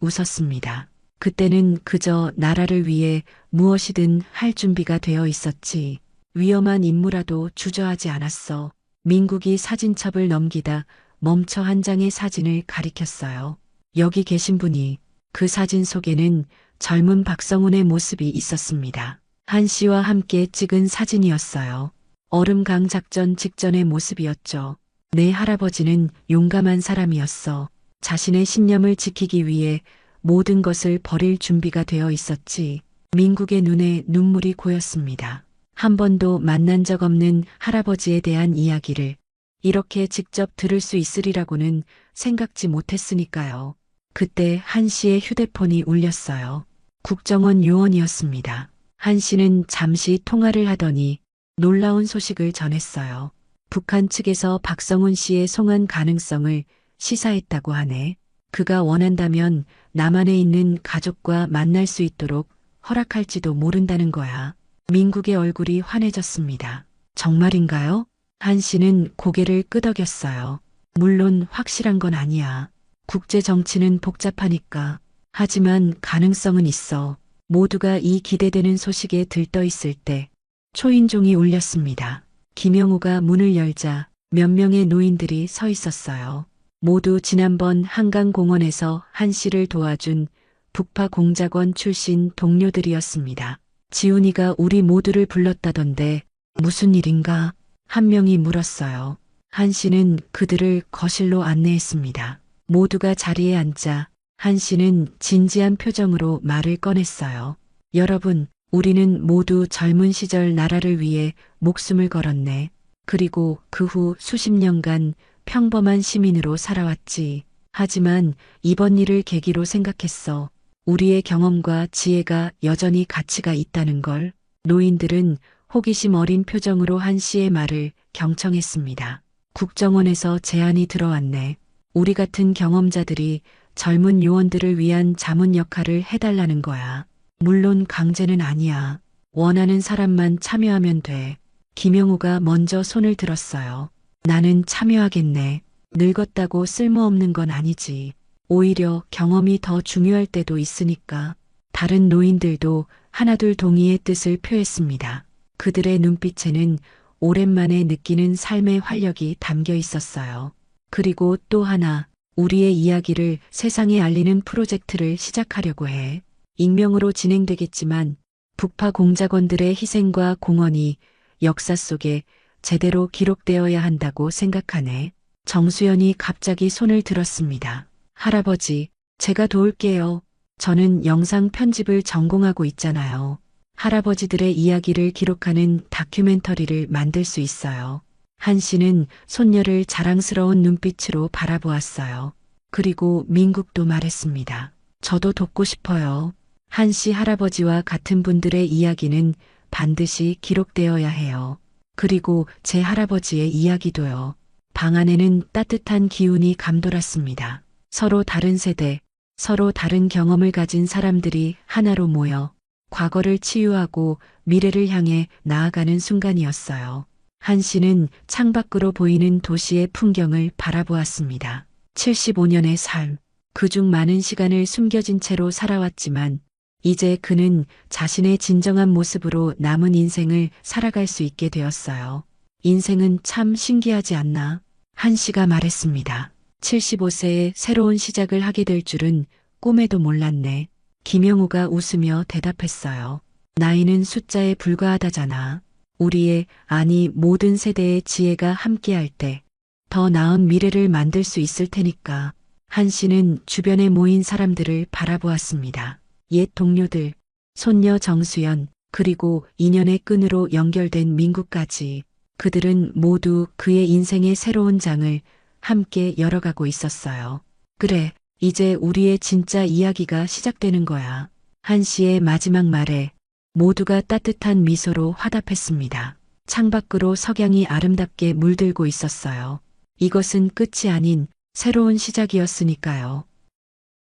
웃었습니다. 그때는 그저 나라를 위해 무엇이든 할 준비가 되어 있었지. 위험한 임무라도 주저하지 않았어. 민국이 사진첩을 넘기다 멈춰 한 장의 사진을 가리켰어요. 여기 계신 분이 그 사진 속에는 젊은 박성훈의 모습이 있었습니다. 한 씨와 함께 찍은 사진이었어요. 얼음강 작전 직전의 모습이었죠. 내 할아버지는 용감한 사람이었어. 자신의 신념을 지키기 위해 모든 것을 버릴 준비가 되어 있었지. 민국의 눈에 눈물이 고였습니다. 한 번도 만난 적 없는 할아버지에 대한 이야기를 이렇게 직접 들을 수 있으리라고는 생각지 못했으니까요. 그때 한 씨의 휴대폰이 울렸어요. 국정원 요원이었습니다. 한 씨는 잠시 통화를 하더니 놀라운 소식을 전했어요. 북한 측에서 박성훈 씨의 송환 가능성을 시사했다고 하네. 그가 원한다면 남한에 있는 가족과 만날 수 있도록 허락할지도 모른다는 거야. 민국의 얼굴이 환해졌습니다. 정말인가요? 한 씨는 고개를 끄덕였어요. 물론 확실한 건 아니야. 국제 정치는 복잡하니까. 하지만 가능성은 있어. 모두가 이 기대되는 소식에 들떠 있을 때 초인종이 울렸습니다. 김영호가 문을 열자 몇 명의 노인들이 서 있었어요. 모두 지난번 한강공원에서 한 씨를 도와준 북파 공작원 출신 동료들이었습니다. 지훈이가 우리 모두를 불렀다던데 무슨 일인가? 한 명이 물었어요. 한 씨는 그들을 거실로 안내했습니다. 모두가 자리에 앉자 한 씨는 진지한 표정으로 말을 꺼냈어요. 여러분, 우리는 모두 젊은 시절 나라를 위해 목숨을 걸었네. 그리고 그 후 수십 년간 평범한 시민으로 살아왔지. 하지만 이번 일을 계기로 생각했어. 우리의 경험과 지혜가 여전히 가치가 있다는 걸. 노인들은 호기심 어린 표정으로 한 씨의 말을 경청했습니다. 국정원에서 제안이 들어왔네. 우리 같은 경험자들이 젊은 요원들을 위한 자문 역할을 해달라는 거야. 물론 강제는 아니야. 원하는 사람만 참여하면 돼. 김영우가 먼저 손을 들었어요. 나는 참여하겠네. 늙었다고 쓸모없는 건 아니지. 오히려 경험이 더 중요할 때도 있으니까. 다른 노인들도 하나둘 동의의 뜻을 표했습니다. 그들의 눈빛에는 오랜만에 느끼는 삶의 활력이 담겨 있었어요. 그리고 또 하나, 우리의 이야기를 세상에 알리는 프로젝트를 시작하려고 해. 익명으로 진행되겠지만 북파 공작원들의 희생과 공헌이 역사 속에 제대로 기록되어야 한다고 생각하네. 정수연이 갑자기 손을 들었습니다. 할아버지, 제가 도울게요. 저는 영상 편집을 전공하고 있잖아요. 할아버지들의 이야기를 기록하는 다큐멘터리를 만들 수 있어요. 한 씨는 손녀를 자랑스러운 눈빛으로 바라보았어요. 그리고 민국도 말했습니다. 저도 돕고 싶어요. 한 씨 할아버지와 같은 분들의 이야기는 반드시 기록되어야 해요. 그리고 제 할아버지의 이야기도요. 방 안에는 따뜻한 기운이 감돌았습니다. 서로 다른 세대, 서로 다른 경험을 가진 사람들이 하나로 모여 과거를 치유하고 미래를 향해 나아가는 순간이었어요. 한 씨는 창밖으로 보이는 도시의 풍경을 바라보았습니다. 75년의 삶, 그중 많은 시간을 숨겨진 채로 살아왔지만 이제 그는 자신의 진정한 모습으로 남은 인생을 살아갈 수 있게 되었어요. 인생은 참 신기하지 않나? 한 씨가 말했습니다. 75세에 새로운 시작을 하게 될 줄은 꿈에도 몰랐네. 김영우가 웃으며 대답했어요. 나이는 숫자에 불과하다잖아. 우리의, 아니 모든 세대의 지혜가 함께할 때 더 나은 미래를 만들 수 있을 테니까. 한 씨는 주변에 모인 사람들을 바라보았습니다. 옛 동료들, 손녀 정수연, 그리고 인연의 끈으로 연결된 민국까지. 그들은 모두 그의 인생의 새로운 장을 함께 열어가고 있었어요. 그래, 이제 우리의 진짜 이야기가 시작되는 거야. 한 씨의 마지막 말에 모두가 따뜻한 미소로 화답했습니다. 창밖으로 석양이 아름답게 물들고 있었어요. 이것은 끝이 아닌 새로운 시작이었으니까요.